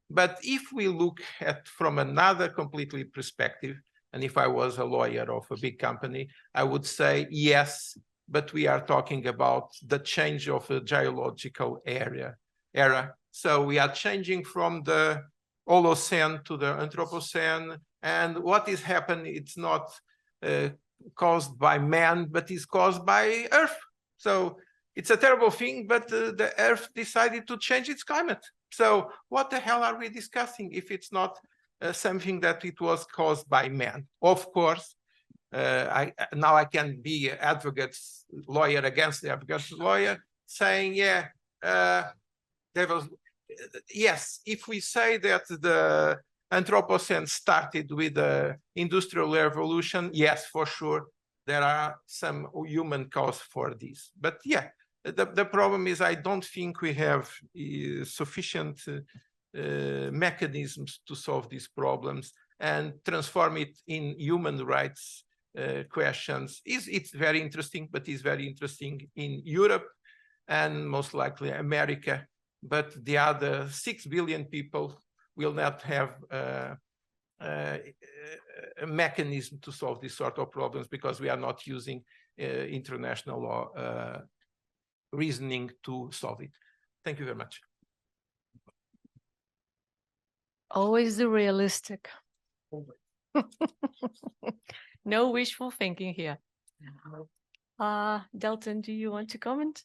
But if we look at from another completely perspective, and if I was a lawyer of a big company, I would say yes, but we are talking about the change of a geological era. So we are changing from the Holocene to the Anthropocene, and what is happening, it's not caused by man, but is caused by Earth. So it's a terrible thing, but the Earth decided to change its climate. So what the hell are we discussing if it's not something that it was caused by man? Of course, now I can be advocate's lawyer against the advocate's lawyer, saying, yeah, there was, yes, if we say that the Anthropocene started with the Industrial Revolution, yes, for sure, there are some human cause for this. But yeah, the problem is I don't think we have sufficient mechanisms to solve these problems and transform it in human rights questions. It's very interesting, but it's very interesting in Europe and most likely America. But the other 6 billion people will not have a mechanism to solve this sort of problems because we are not using international law reasoning to solve it. Thank you very much. Always the realistic. No wishful thinking here. Dalton, do you want to comment?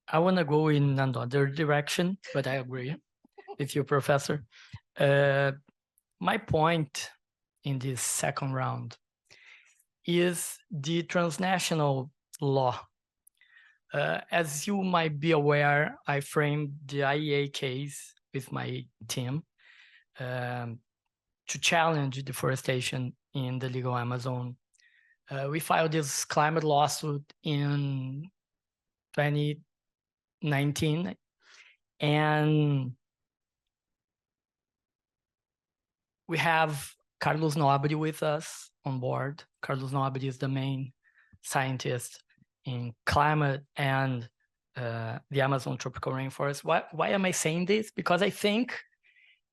I want to go in another direction, but I agree with you, Professor. My point in this second round is the transnational law. As you might be aware, I framed the IEA case with my team to challenge deforestation in the legal Amazon. We filed this climate lawsuit in 2019, and we have Carlos Nobre with us on board. Carlos Nobre is the main scientist in climate and the Amazon tropical rainforest. Why am I saying this? Because I think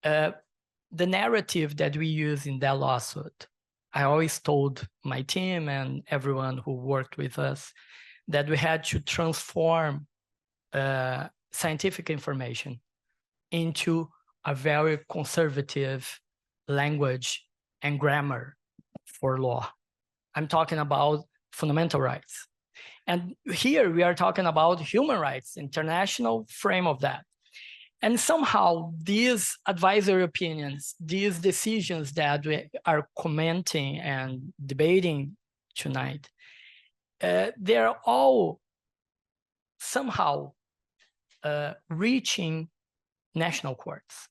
the narrative that we use in that lawsuit, I always told my team and everyone who worked with us that we had to transform scientific information into a very conservative language and grammar for law. I'm talking about fundamental rights. And here we are talking about human rights, international frame of that. And somehow these advisory opinions, these decisions that we are commenting and debating tonight, they're all somehow reaching national courts.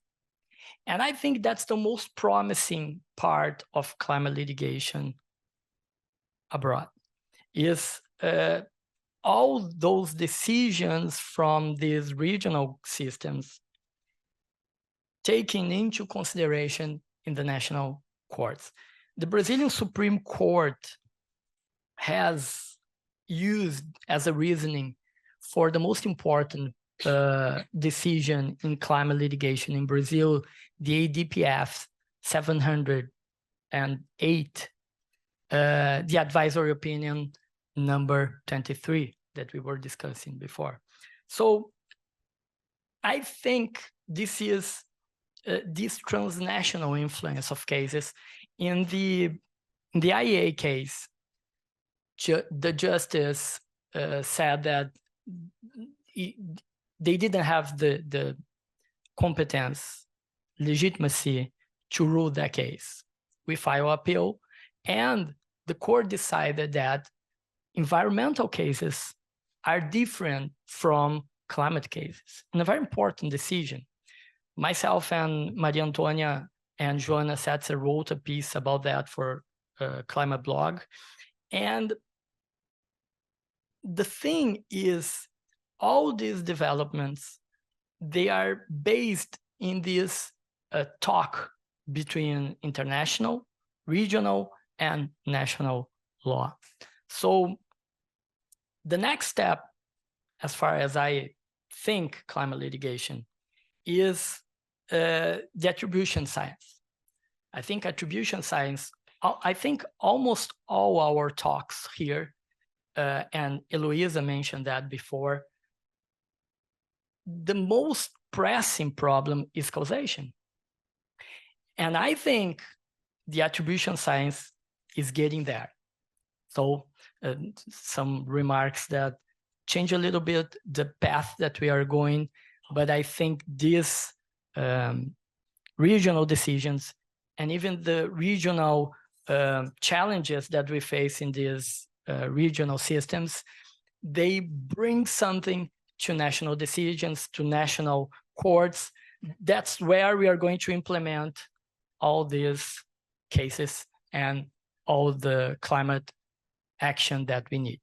And I think that's the most promising part of climate litigation abroad, is all those decisions from these regional systems taken into consideration in the national courts. The Brazilian Supreme Court has used as a reasoning for the most important decision in climate litigation in Brazil, the ADPF 708, the advisory opinion number 23 that we were discussing before. So I think this is this transnational influence of cases. In the IEA case, the justice said that they didn't have the competence, legitimacy to rule that case. We file appeal, and the court decided that environmental cases are different from climate cases, and a very important decision. Myself and Maria Antonia and Joana Setzer wrote a piece about that for Climate Blog. And the thing is, all these developments, they are based in this talk between international, regional, and national law. So the next step, as far as I think climate litigation, is the attribution science. I think attribution science, I think almost all our talks here, and Eloisa mentioned that before, the most pressing problem is causation. And I think the attribution science is getting there. So some remarks that change a little bit the path that we are going, but I think these regional decisions and even the regional challenges that we face in these regional systems, they bring something to national decisions, to national courts. That's where we are going to implement all these cases and all the climate action that we need.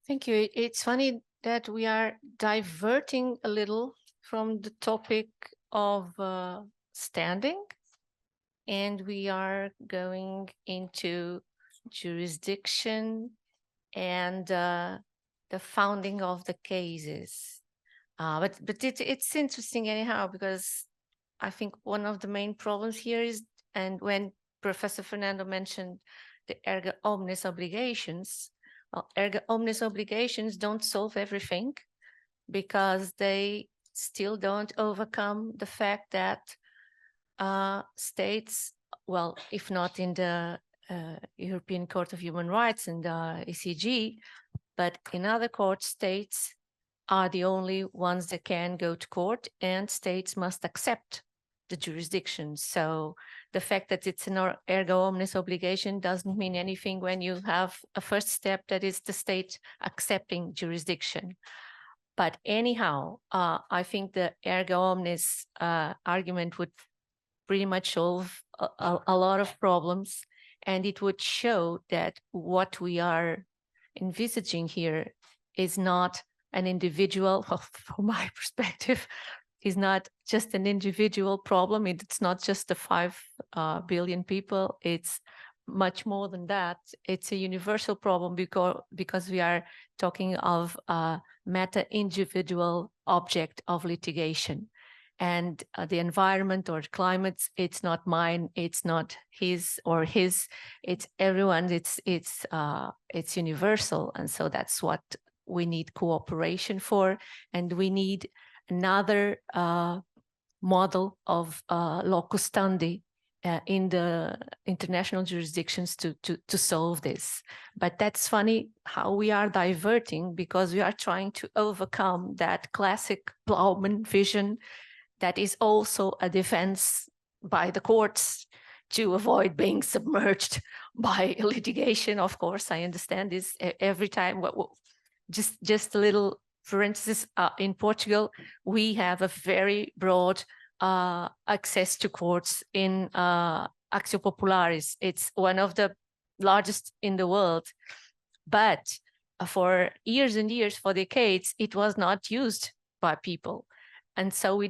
Thank you. It's funny that we are diverting a little from the topic of standing, and we are going into jurisdiction and the founding of the cases. But it's interesting anyhow, because I think one of the main problems here is, and when Professor Fernando mentioned the erga omnes obligations, well, erga omnes obligations don't solve everything, because they still don't overcome the fact that states, well, if not in the European Court of Human Rights and the ECG, but in other courts, states are the only ones that can go to court, and states must accept the jurisdiction. So the fact that it's an erga omnes obligation doesn't mean anything when you have a first step, that is the state accepting jurisdiction. But anyhow, I think the erga omnes argument would pretty much solve a lot of problems, and it would show that what we are envisaging here is not an individual, well, from my perspective, is not just an individual problem. It's not just the 5 billion people. It's much more than that. It's a universal problem, because we are talking of a meta-individual object of litigation. And the environment or climate, it's not mine, it's not his or his, it's everyone, it's universal. And so that's what we need cooperation for. And we need another model of locus standi in the international jurisdictions to solve this. But that's funny how we are diverting, because we are trying to overcome that classic Plowman vision that is also a defense by the courts to avoid being submerged by litigation. Of course, I understand this every time. Just a little for instance, in Portugal, we have a very broad access to courts in Actio Populares. It's one of the largest in the world, but for years and years, for decades, it was not used by people. And so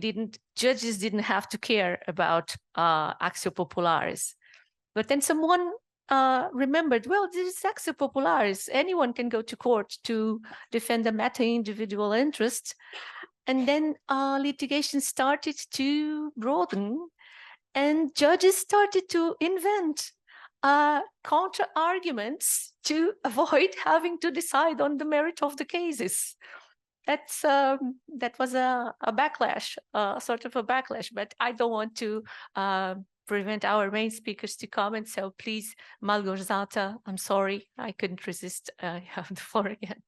judges didn't have to care about Actio Populares. But then someone remembered, well, this is Actio Populares. Anyone can go to court to defend a matter individual interest. And then litigation started to broaden, and judges started to invent counter arguments to avoid having to decide on the merit of the cases. That was a backlash, sort of a backlash, but I don't want to prevent our main speakers to comment. So please, Malgorzata, I'm sorry, I couldn't resist. You have the floor again.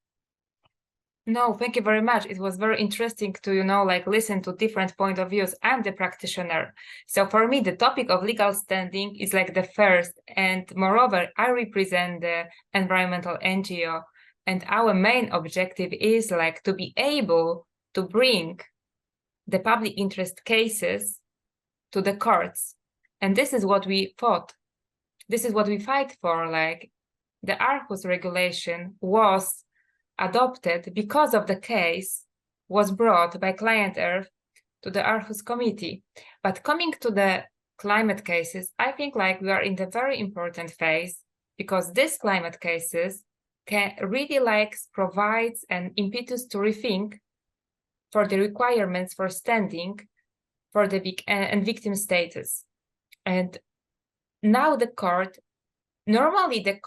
No, thank you very much. It was very interesting to, listen to different point of views. I'm the practitioner. So for me, the topic of legal standing is like the first. And moreover, I represent the environmental NGO. And our main objective is like to be able to bring the public interest cases to the courts. And this is what we fought. This is what we fight for. Like the Aarhus regulation was adopted because of the case was brought by Client Earth to the Aarhus committee. But coming to the climate cases, I think like we are in the very important phase, because these climate cases can really provides an impetus to rethink for the requirements for standing for the and victim status. And now normally the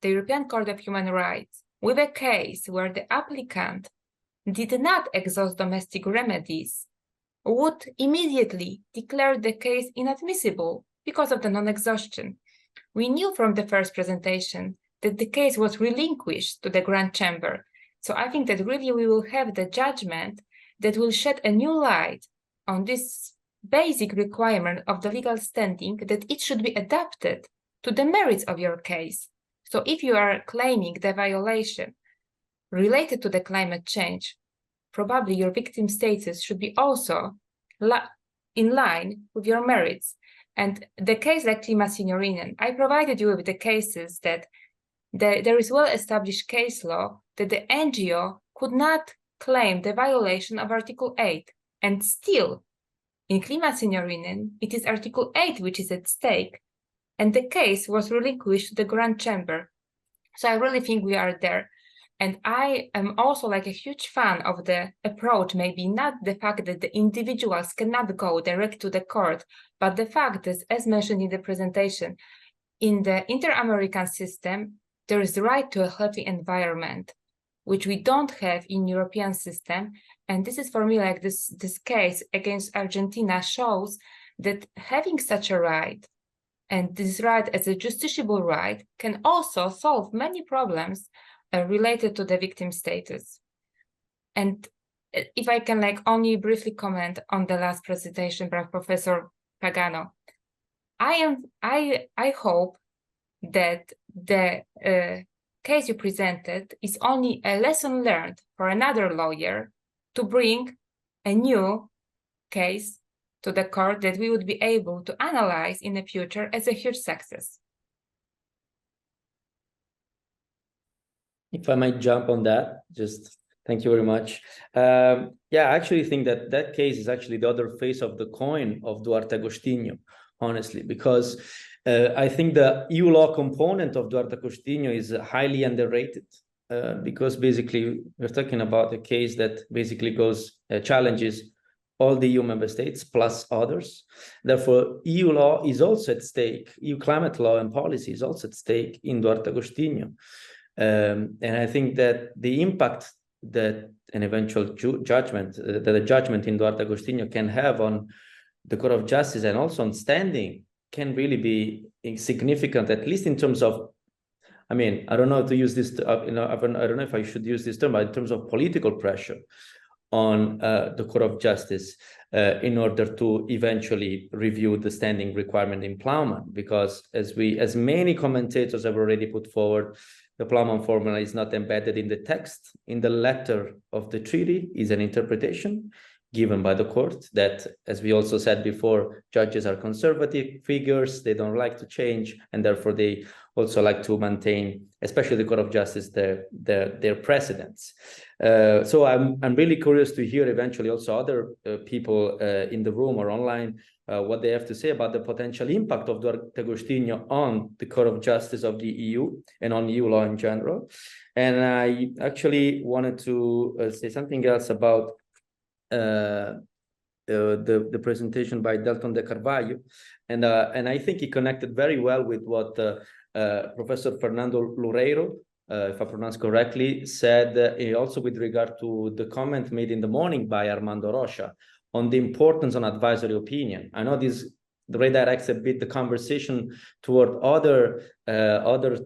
European Court of Human Rights, with a case where the applicant did not exhaust domestic remedies, would immediately declare the case inadmissible because of the non-exhaustion. We knew from the first presentation that the case was relinquished to the Grand Chamber. So I think that really we will have the judgment that will shed a new light on this basic requirement of the legal standing, that it should be adapted to the merits of your case. So if you are claiming the violation related to the climate change, probably your victim status should be also in line with your merits. And the case like Klima Signorinen, I provided you with the cases that there is well-established case law that the NGO could not claim the violation of Article 8. And still, in Klima Signorinen, it is Article 8 which is at stake, and the case was relinquished to the Grand Chamber. So I really think we are there. And I am also like a huge fan of the approach, maybe not the fact that the individuals cannot go direct to the court, but the fact that, as mentioned in the presentation, in the inter-American system, there is the right to a healthy environment, which we don't have in European system. And this is for me like this case against Argentina shows that having such a right, and this right as a justiciable right, can also solve many problems related to the victim status. And if I can like only briefly comment on the last presentation by Professor Pagano, I hope that the case you presented is only a lesson learned for another lawyer to bring a new case to the court that we would be able to analyze in the future as a huge success. If I might jump on that, just thank you very much. Yeah, I actually think that that case is actually the other face of the coin of Duarte Agostinho, honestly, because I think the EU law component of Duarte Agostinho is highly underrated, because basically we're talking about a case that basically challenges all the EU member states plus others. Therefore, EU law is also at stake. EU climate law and policy is also at stake in Duarte Agostinho. And I think that the impact that an eventual judgment, that a judgment in Duarte Agostinho can have on the Court of Justice and also on standing can really be significant, at least in terms of, I mean, I don't know how to use this, I don't know if I should use this term, but in terms of political pressure on the Court of Justice in order to eventually review the standing requirement in Plowman, because as many commentators have already put forward, the Plowman formula is not embedded in the text. In the letter of the treaty is an interpretation given by the court that, as we also said before, judges are conservative figures, they don't like to change, and therefore they also like to maintain, especially the Court of Justice, their precedents. So I'm really curious to hear eventually also other people in the room or online what they have to say about the potential impact of Duarte Agostinho on the Court of Justice of the EU and on EU law in general. And I actually wanted to say something else about the presentation by Delton de Carvalho, and I think he connected very well with what Professor Fernando Loureiro, if I pronounce correctly, said also with regard to the comment made in the morning by Armando Rocha on the importance on advisory opinion. I know this redirects a bit the conversation toward other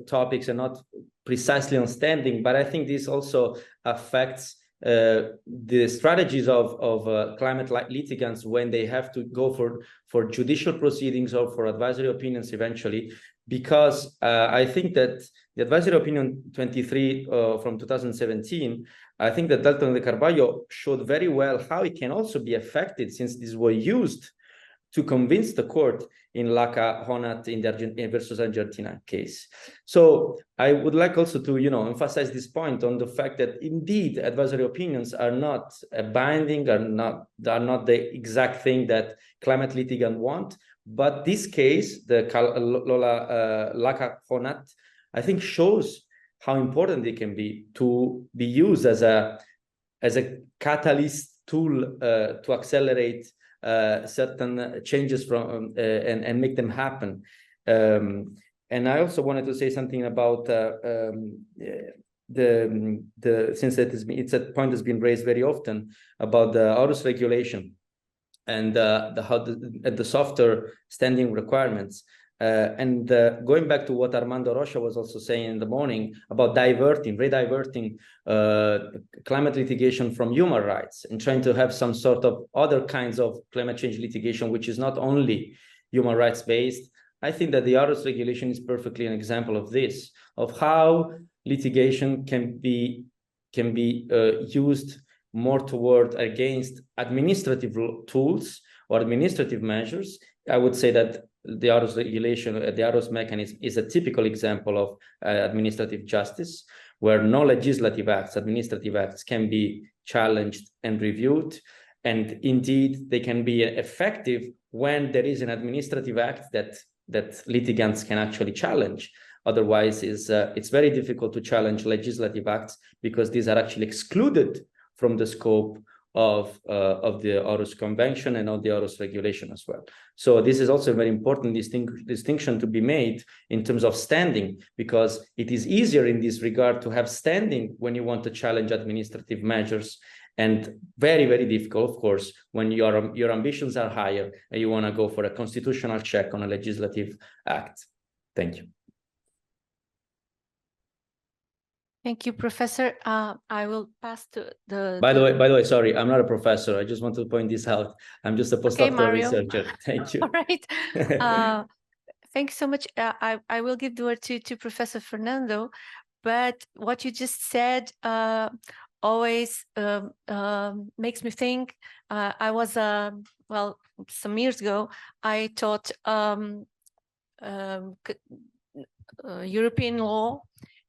topics and not precisely on standing, but I think this also affects the strategies of climate litigants when they have to go for judicial proceedings or for advisory opinions eventually, because I think that the advisory opinion 23 from 2017, I think that Delton de Carvalho showed very well how it can also be affected, since these were used to convince the court in Laca Honat in the versus Argentina case. So I would like also to, emphasize this point on the fact that indeed advisory opinions are not binding, are not the exact thing that climate litigants want. But this case, the Laca Honat, I think shows how important it can be to be used as a catalyst tool to accelerate certain changes from and make them happen. And I also wanted to say something about since it's a point that's been raised very often about the Aarhus regulation and the softer standing requirements. And going back to what Armando Rocha was also saying in the morning about rediverting climate litigation from human rights and trying to have some sort of other kinds of climate change litigation, which is not only human rights based. I think that the Aarhus regulation is perfectly an example of this, of how litigation can be used more toward against administrative tools or administrative measures. I would say that the Aarhus regulation, the Aarhus mechanism is a typical example of administrative justice, where no legislative acts, administrative acts can be challenged and reviewed. And indeed, they can be effective when there is an administrative act that litigants can actually challenge. Otherwise, it's very difficult to challenge legislative acts because these are actually excluded from the scope of the Aarhus Convention and of the Aarhus regulation as well. So this is also a very important distinction to be made in terms of standing, because it is easier in this regard to have standing when you want to challenge administrative measures, and very, very difficult, of course, when your ambitions are higher and you want to go for a constitutional check on a legislative act. Thank you. Thank you, Professor. I will pass to the... By the way, sorry, I'm not a professor. I just want to point this out. I'm just a postdoctoral researcher. Thank you. All right. Thank you so much. I will give the word to Professor Fernando, but what you just said always makes me think. I was, well, some years ago, I taught European law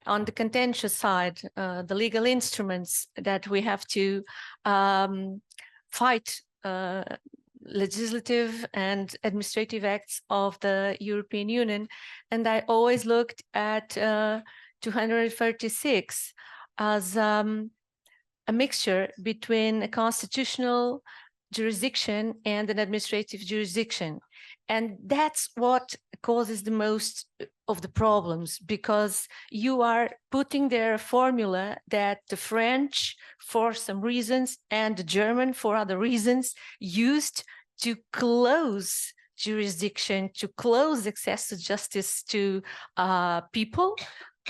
on the contentious side, the legal instruments that we have to fight legislative and administrative acts of the European Union. And I always looked at 236 as a mixture between a constitutional jurisdiction and an administrative jurisdiction. And that's what causes the most of the problems, because you are putting there a formula that the French, for some reasons, and the German, for other reasons, used to close jurisdiction, to close access to justice to people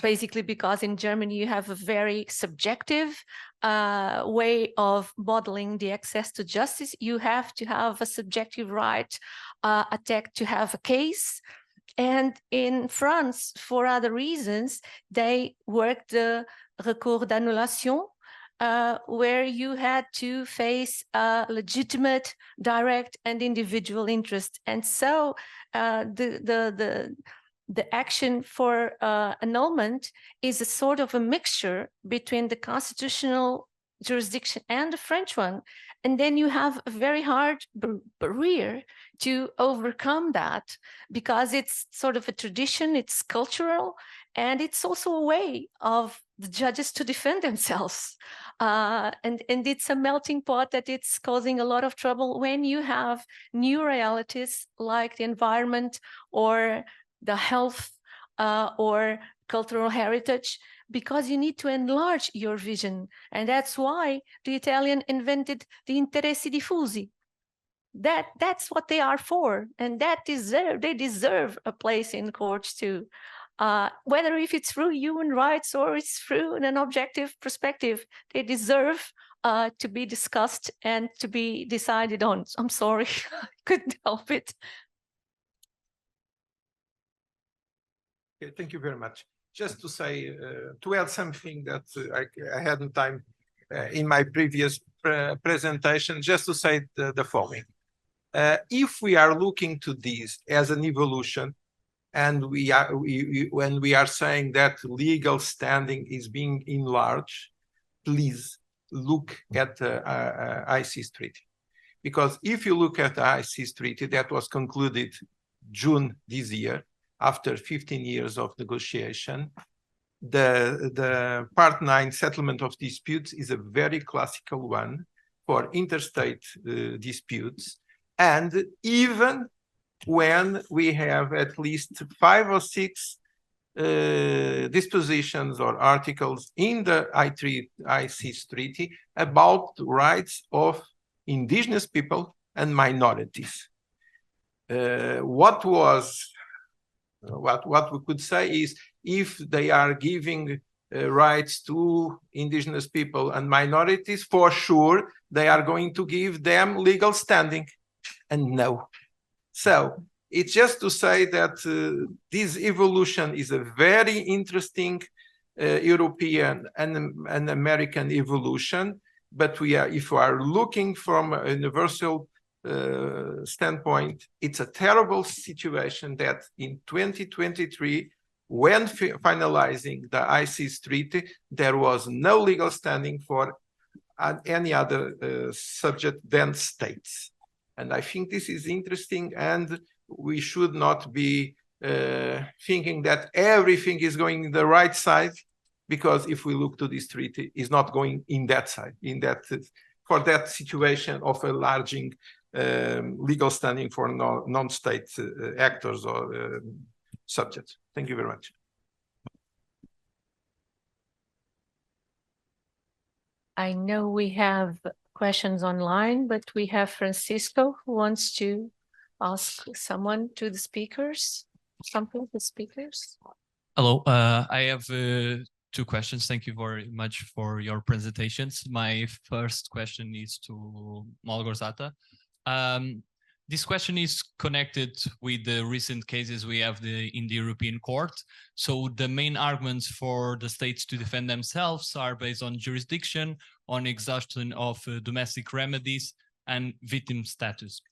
basically because in Germany you have a very subjective way of modeling the access to justice. You have to have a subjective right attack to have a case. And in France, for other reasons, they worked the recours d'annulation, where you had to face legitimate, direct, and individual interest. And so the action for annulment is a sort of a mixture between the constitutional jurisdiction and the French one. And then you have a very hard barrier to overcome that, because it's sort of a tradition, it's cultural, and it's also a way of the judges to defend themselves. And it's a melting pot that it's causing a lot of trouble when you have new realities like the environment or the health or cultural heritage, because you need to enlarge your vision. And that's why the Italian invented the interessi diffusi. That's what they are for, and they deserve a place in courts too. Whether if it's through human rights or it's through an objective perspective, they deserve to be discussed and to be decided on. I'm sorry, I couldn't help it. Okay, thank you very much. Just to say, to add something that I hadn't time in my previous presentation, just to say the following. If we are looking to this as an evolution, and when we are saying that legal standing is being enlarged, please look at the ICS treaty. Because if you look at the ICS treaty that was concluded June this year, after 15 years of negotiation, the Part 9 settlement of disputes is a very classical one for interstate disputes. And even when we have at least 5 or 6 dispositions or articles in the ICS treaty about the rights of indigenous people and minorities. What we could say is, if they are giving rights to indigenous people and minorities, for sure they are going to give them legal standing. And no. So it's just to say that this evolution is a very interesting European and American evolution. But if we are looking from a universal standpoint, it's a terrible situation that in 2023, when finalizing the ICS treaty, there was no legal standing for any other subject than states. And I think this is interesting, and we should not be thinking that everything is going in the right side, because if we look to this treaty, it's not going in that side, for that situation of enlarging legal standing for non-state actors or subjects. Thank you very much. I know we have questions online, but we have Francisco who wants to ask someone to the speakers, something to the speakers. Hello, I have 2 questions. Thank you very much for your presentations. My first question is to Malgorzata. This question is connected with the recent cases we have in the European Court. So the main arguments for the states to defend themselves are based on jurisdiction, on exhaustion of domestic remedies, and victim status.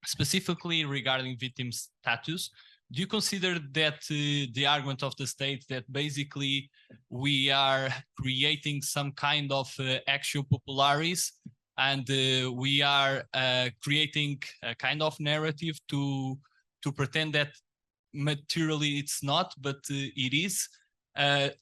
Specifically regarding victim status, do you consider that the argument of the state that basically we are creating some kind of actio popularis, and we are creating a kind of narrative to pretend that materially it's not, but it is?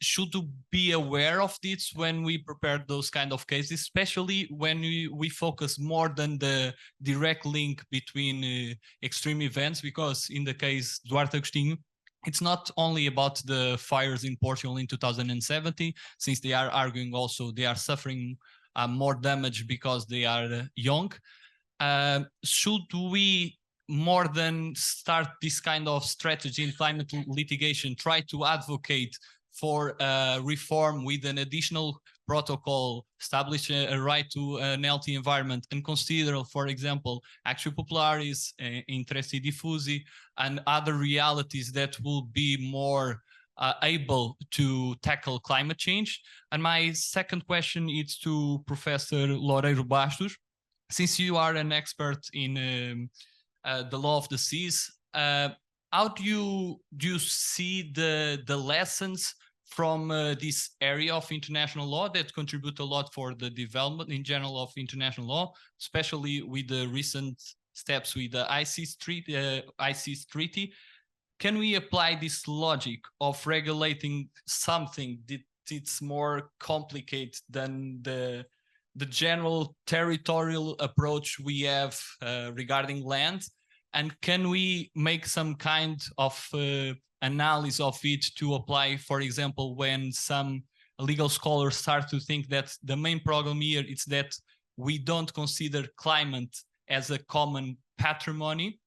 Should we be aware of this when we prepare those kind of cases, especially when we focus more than the direct link between extreme events? Because in the case Duarte Agostinho, it's not only about the fires in Portugal in 2017, since they are arguing also they are suffering more damage because they are young. Should we, more than start this kind of strategy in climate litigation, try to advocate for reform with an additional protocol, establish a right to an healthy environment, and consider, for example, actio popularis, interessi diffusi, and other realities that will be more able to tackle climate change? And my second question is to Professor Loureiro Bastos. Since you are an expert in the law of the seas, how do you see the lessons from this area of international law that contribute a lot for the development in general of international law, especially with the recent steps with the ICES treaty? Can we apply this logic of regulating something that it's more complicated than the general territorial approach we have regarding land? And can we make some kind of analysis of it to apply, for example, when some legal scholars start to think that the main problem here is that we don't consider climate as a common patrimony?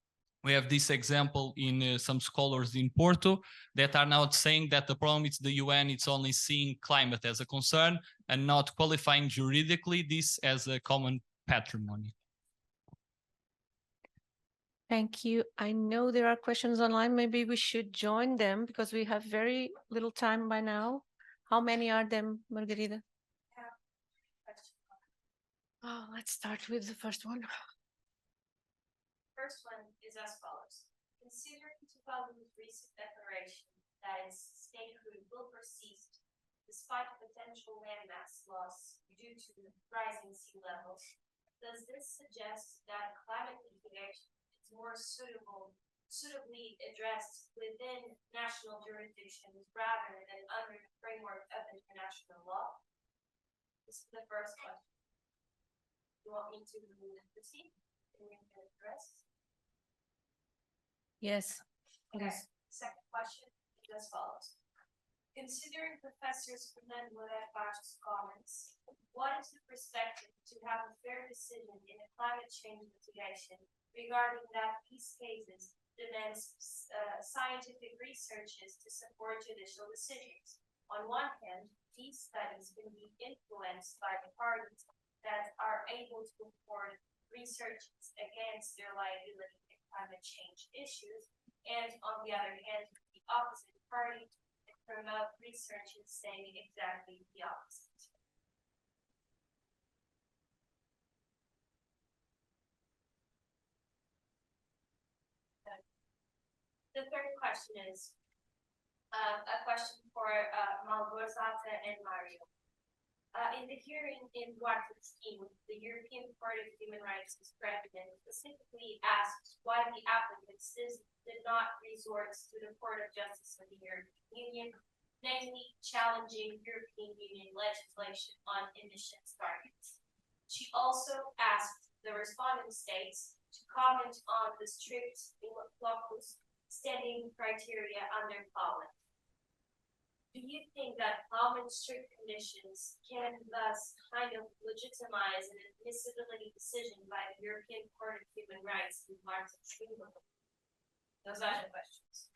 We have this example in some scholars in Porto that are now saying that the problem is the UN, it's only seeing climate as a concern and not qualifying juridically this as a common patrimony. Thank you. I know there are questions online. Maybe we should join them because we have very little time by now. How many are them, Margarida? Oh, let's start with the first one. First one is as follows. Considering 2003's recent declaration that its statehood will persist despite potential landmass loss due to rising sea levels, does this suggest that climate litigation is more suitably addressed within national jurisdictions rather than under the framework of international law? This is the first question. You want me to proceed? Can we address? Yes. Okay. Second question is as follows. Considering Professor Loureiro Bastos' comments, what is the perspective to have a fair decision in a climate change litigation regarding that these cases demand scientific researches to support judicial decisions? On one hand, these studies can be influenced by the parties that are able to afford researches against their liability in climate change issues, and on the other hand, the opposite party can promote researches saying exactly the opposite. The third question is a question for Malgorzata and Mario. In the hearing in Duarte scheme, the European Court of Human Rights President specifically asked why the applicants did not resort to the Court of Justice of the European Union, namely challenging European Union legislation on emissions targets. She also asked the respondent states to comment on the strict locus standing criteria under Poland. Do you think that Poland's strict conditions can thus kind of legitimize an admissibility decision by the European Court of Human Rights in March of Lisbon? Those are the questions.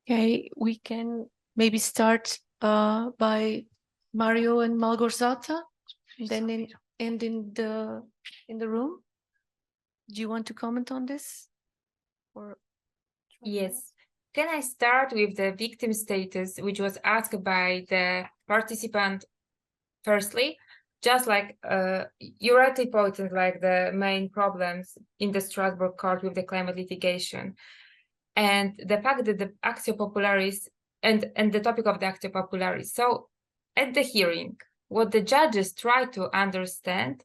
Okay, we can maybe start by Mario and Malgorzata, then end in the room. Do you want to comment on this? Or Yes. Can I start with the victim status, which was asked by the participant firstly? Just like you rightly pointed, like the main problems in the Strasbourg court with the climate litigation, and the fact that the actio popularis and the topic of the actio popularis. So at the hearing, what the judges try to understand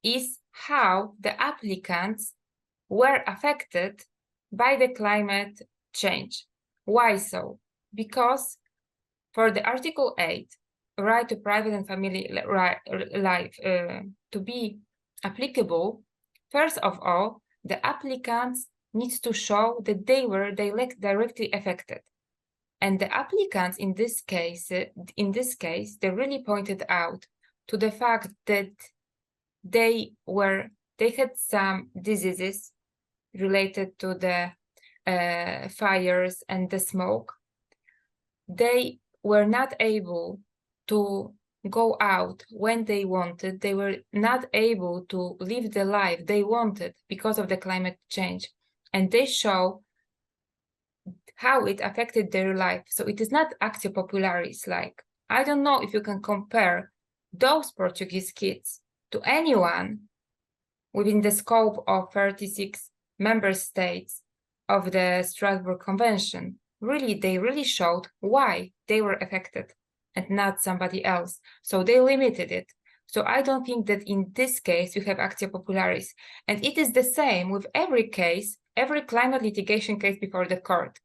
is how the applicants were affected by the climate change. Why so? Because for the Article 8, right to private and family life to be applicable, first of all, the applicants need to show that they were directly affected. And the applicants in this case, they really pointed out to the fact that they had some diseases related to the fires and the smoke. they were not able to go out when they wanted. They were not able to live the life they wanted because of the climate change. And they show how it affected their life. So it is not actio popularis. Like, I don't know if you can compare those Portuguese kids to anyone within the scope of 36 member states of the Strasbourg Convention. Really, they really showed why they were affected and not somebody else. So they limited it. So I don't think that in this case you have actio popularis. And it is the same with every case, every climate litigation case before the court.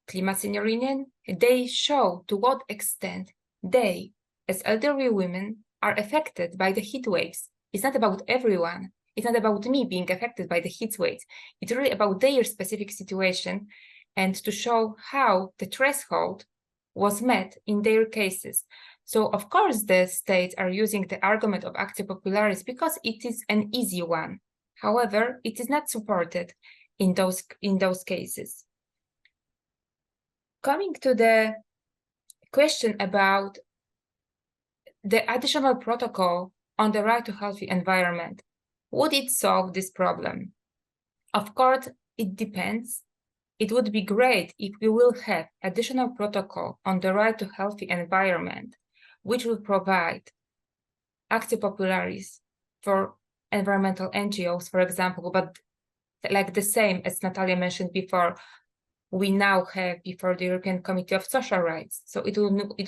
Klima Seniorinen, they show to what extent they, as elderly women, are affected by the heat waves. It's not about everyone. It's not about me being affected by the heat waves. It's really about their specific situation and to show how the threshold was met in their cases. So of course the states are using the argument of actio popularis because it is an easy one. However, it is not supported in those cases. Coming to the question about the additional protocol on the right to healthy environment, would it solve this problem? Of course, it depends. It would be great if we will have additional protocol on the right to healthy environment, which will provide actio popularis for environmental NGOs, for example, but like the same as Natalia mentioned before, we now have before the European Committee of Social Rights. So it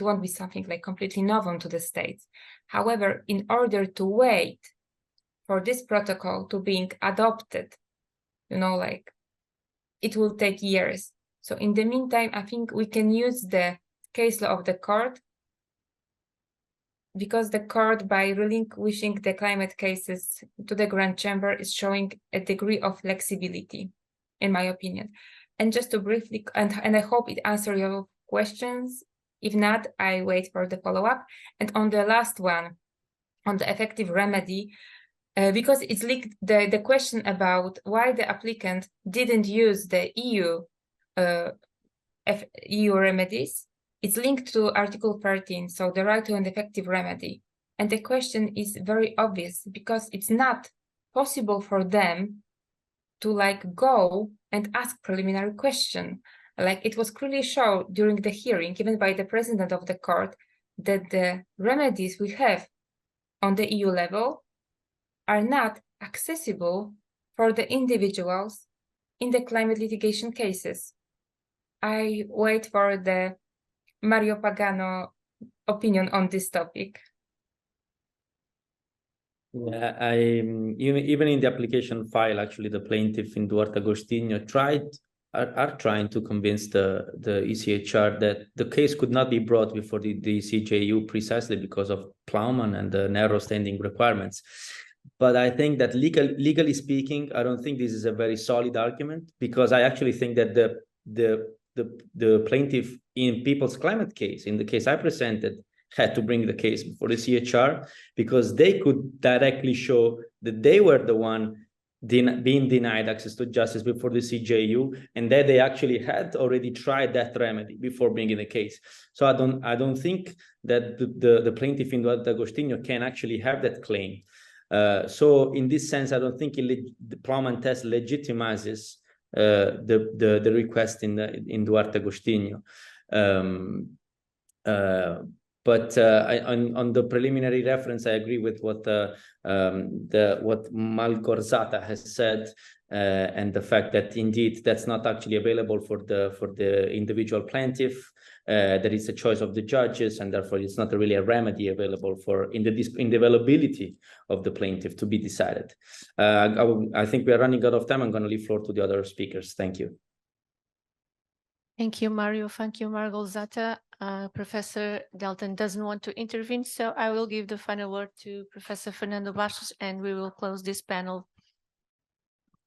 won't be something like completely novel to the states. However, in order to wait for this protocol to being adopted, like it will take years. So in the meantime, I think we can use the case law of the court because the court, by relinquishing the climate cases to the Grand Chamber, is showing a degree of flexibility, in my opinion. And just to briefly, and I hope it answers your questions. If not, I wait for the follow-up. And on the last one, on the effective remedy, because it's linked, the question about why the applicant didn't use the EU remedies, it's linked to Article 13, so the right to an effective remedy. And the question is very obvious because it's not possible for them to go and ask preliminary question. Like it was clearly shown during the hearing, given by the president of the court, that the remedies we have on the EU level are not accessible for the individuals in the climate litigation cases. I wait for the Mario Pagano opinion on this topic. Yeah, even in the application file, actually, the plaintiff in Duarte Agostinho are trying to convince the ECHR that the case could not be brought before the CJU precisely because of Plowman and the narrow standing requirements. But I think that legally speaking, I don't think this is a very solid argument because I actually think that the plaintiff in People's Climate case, in the case I presented, had to bring the case before the CHR because they could directly show that they were the one being denied access to justice before the CJU, and that they actually had already tried that remedy before bringing the case. So I don't think that the plaintiff in Duarte Agostinho can actually have that claim. So in this sense, I don't think the Plowman test legitimizes the request in Duarte Agostinho. But on the preliminary reference, I agree with what Malgorzata has said, and the fact that indeed that's not actually available for the individual plaintiff. That it's a choice of the judges, and therefore it's not really a remedy available in the availability of the plaintiff to be decided. I think we are running out of time. I'm going to leave floor to the other speakers. Thank you. Thank you, Mario. Thank you, Malgorzata. Professor Dalton doesn't want to intervene, so I will give the final word to Professor Fernando Bastos, and we will close this panel.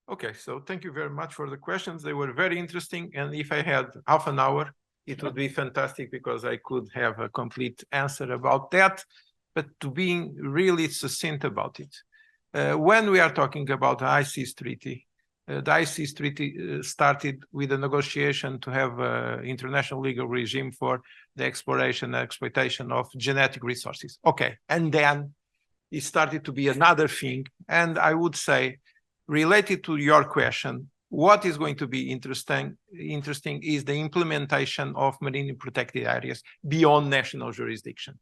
Okay, so thank you very much for the questions. They were very interesting, and if I had half an hour, it would be fantastic because I could have a complete answer about that, but to being really succinct about it. When we are talking about the ICES treaty, the ICES treaty started with a negotiation to have an international legal regime for the exploration and exploitation of genetic resources. Okay, and then it started to be another thing. And I would say, related to your question, what is going to be interesting is the implementation of marine protected areas beyond national jurisdiction.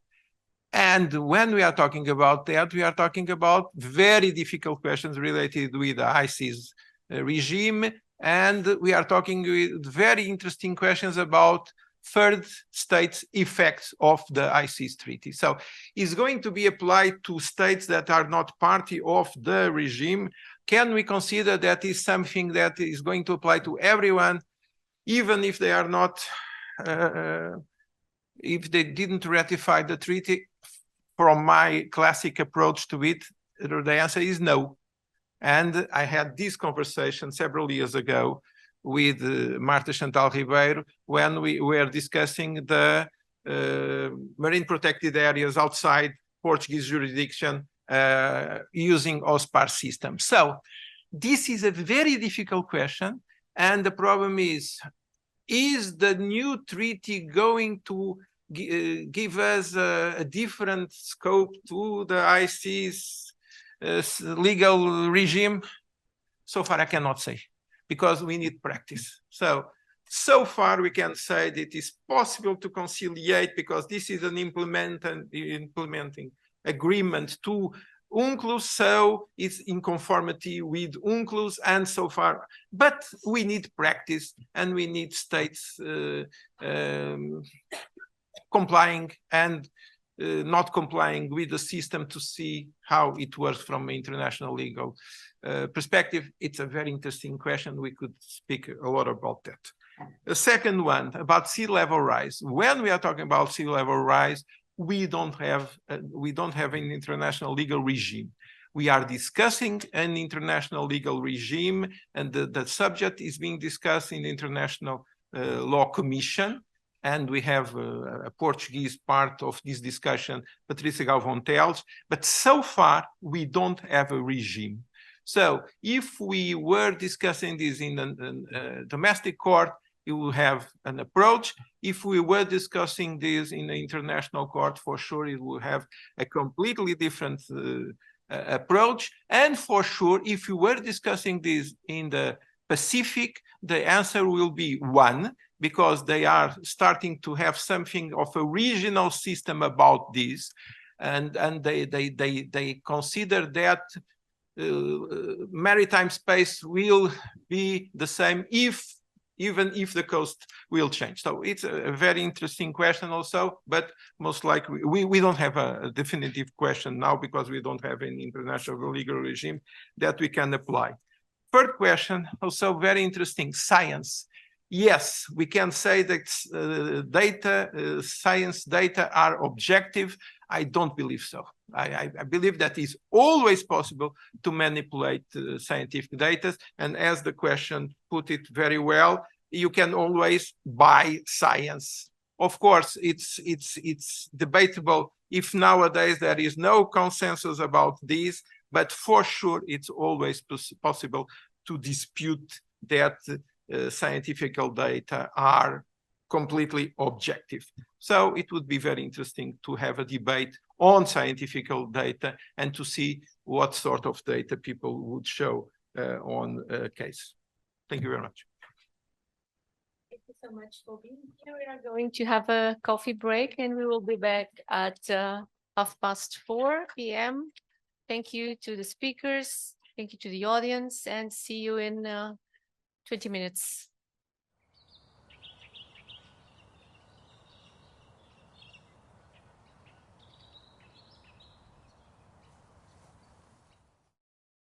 And when we are talking about that, we are talking about very difficult questions related with the ICES regime, and we are talking with very interesting questions about third states' effects of the ICES treaty. So it's going to be applied to states that are not party of the regime. Can we consider that is something that is going to apply to everyone, even if they are not, if they didn't ratify the treaty? From my classic approach to it, the answer is no. And I had this conversation several years ago with Marta Chantal Ribeiro when we were discussing the marine protected areas outside Portuguese jurisdiction using OSPAR system. So this is a very difficult question. And the problem is the new treaty going to give us a different scope to the ICES legal regime? So far, I cannot say, because we need practice. So far, we can say that it is possible to conciliate, because this is an implementing agreement to UNCLOS, so it's in conformity with UNCLOS, and so far. But we need practice, and we need states complying and not complying with the system to see how it works from an international legal perspective. It's a very interesting question. We could speak a lot about that. The second one about sea level rise. When we are talking about sea level rise, we don't have an international legal regime. We are discussing an international legal regime, and the subject is being discussed in the International Law Commission. And we have a Portuguese part of this discussion, Patrícia Galvão Teles, but so far we don't have a regime. So if we were discussing this in a domestic court, you will have an approach. If we were discussing this in the international court, for sure it will have a completely different approach. And for sure, if we were discussing this in the Pacific, the answer will be one, because they are starting to have something of a regional system about this, and they consider that maritime space will be the same even if the coast will change. So it's a very interesting question also, but most likely we don't have a definitive question now, because we don't have an international legal regime that we can apply. Third question, also very interesting, science. Yes, we can say that science data are objective. I don't believe so. I believe that it's always possible to manipulate scientific data. And as the question put it very well, you can always buy science. Of course, it's debatable if nowadays there is no consensus about this, but for sure, it's always possible to dispute that scientific data are completely objective. So it would be very interesting to have a debate on scientific data and to see what sort of data people would show on a case. Thank you very much. Thank you so much for being here. We are going to have a coffee break, and we will be back at 4:30 p.m. Thank you to the speakers. Thank you to the audience, and see you in 20 minutes.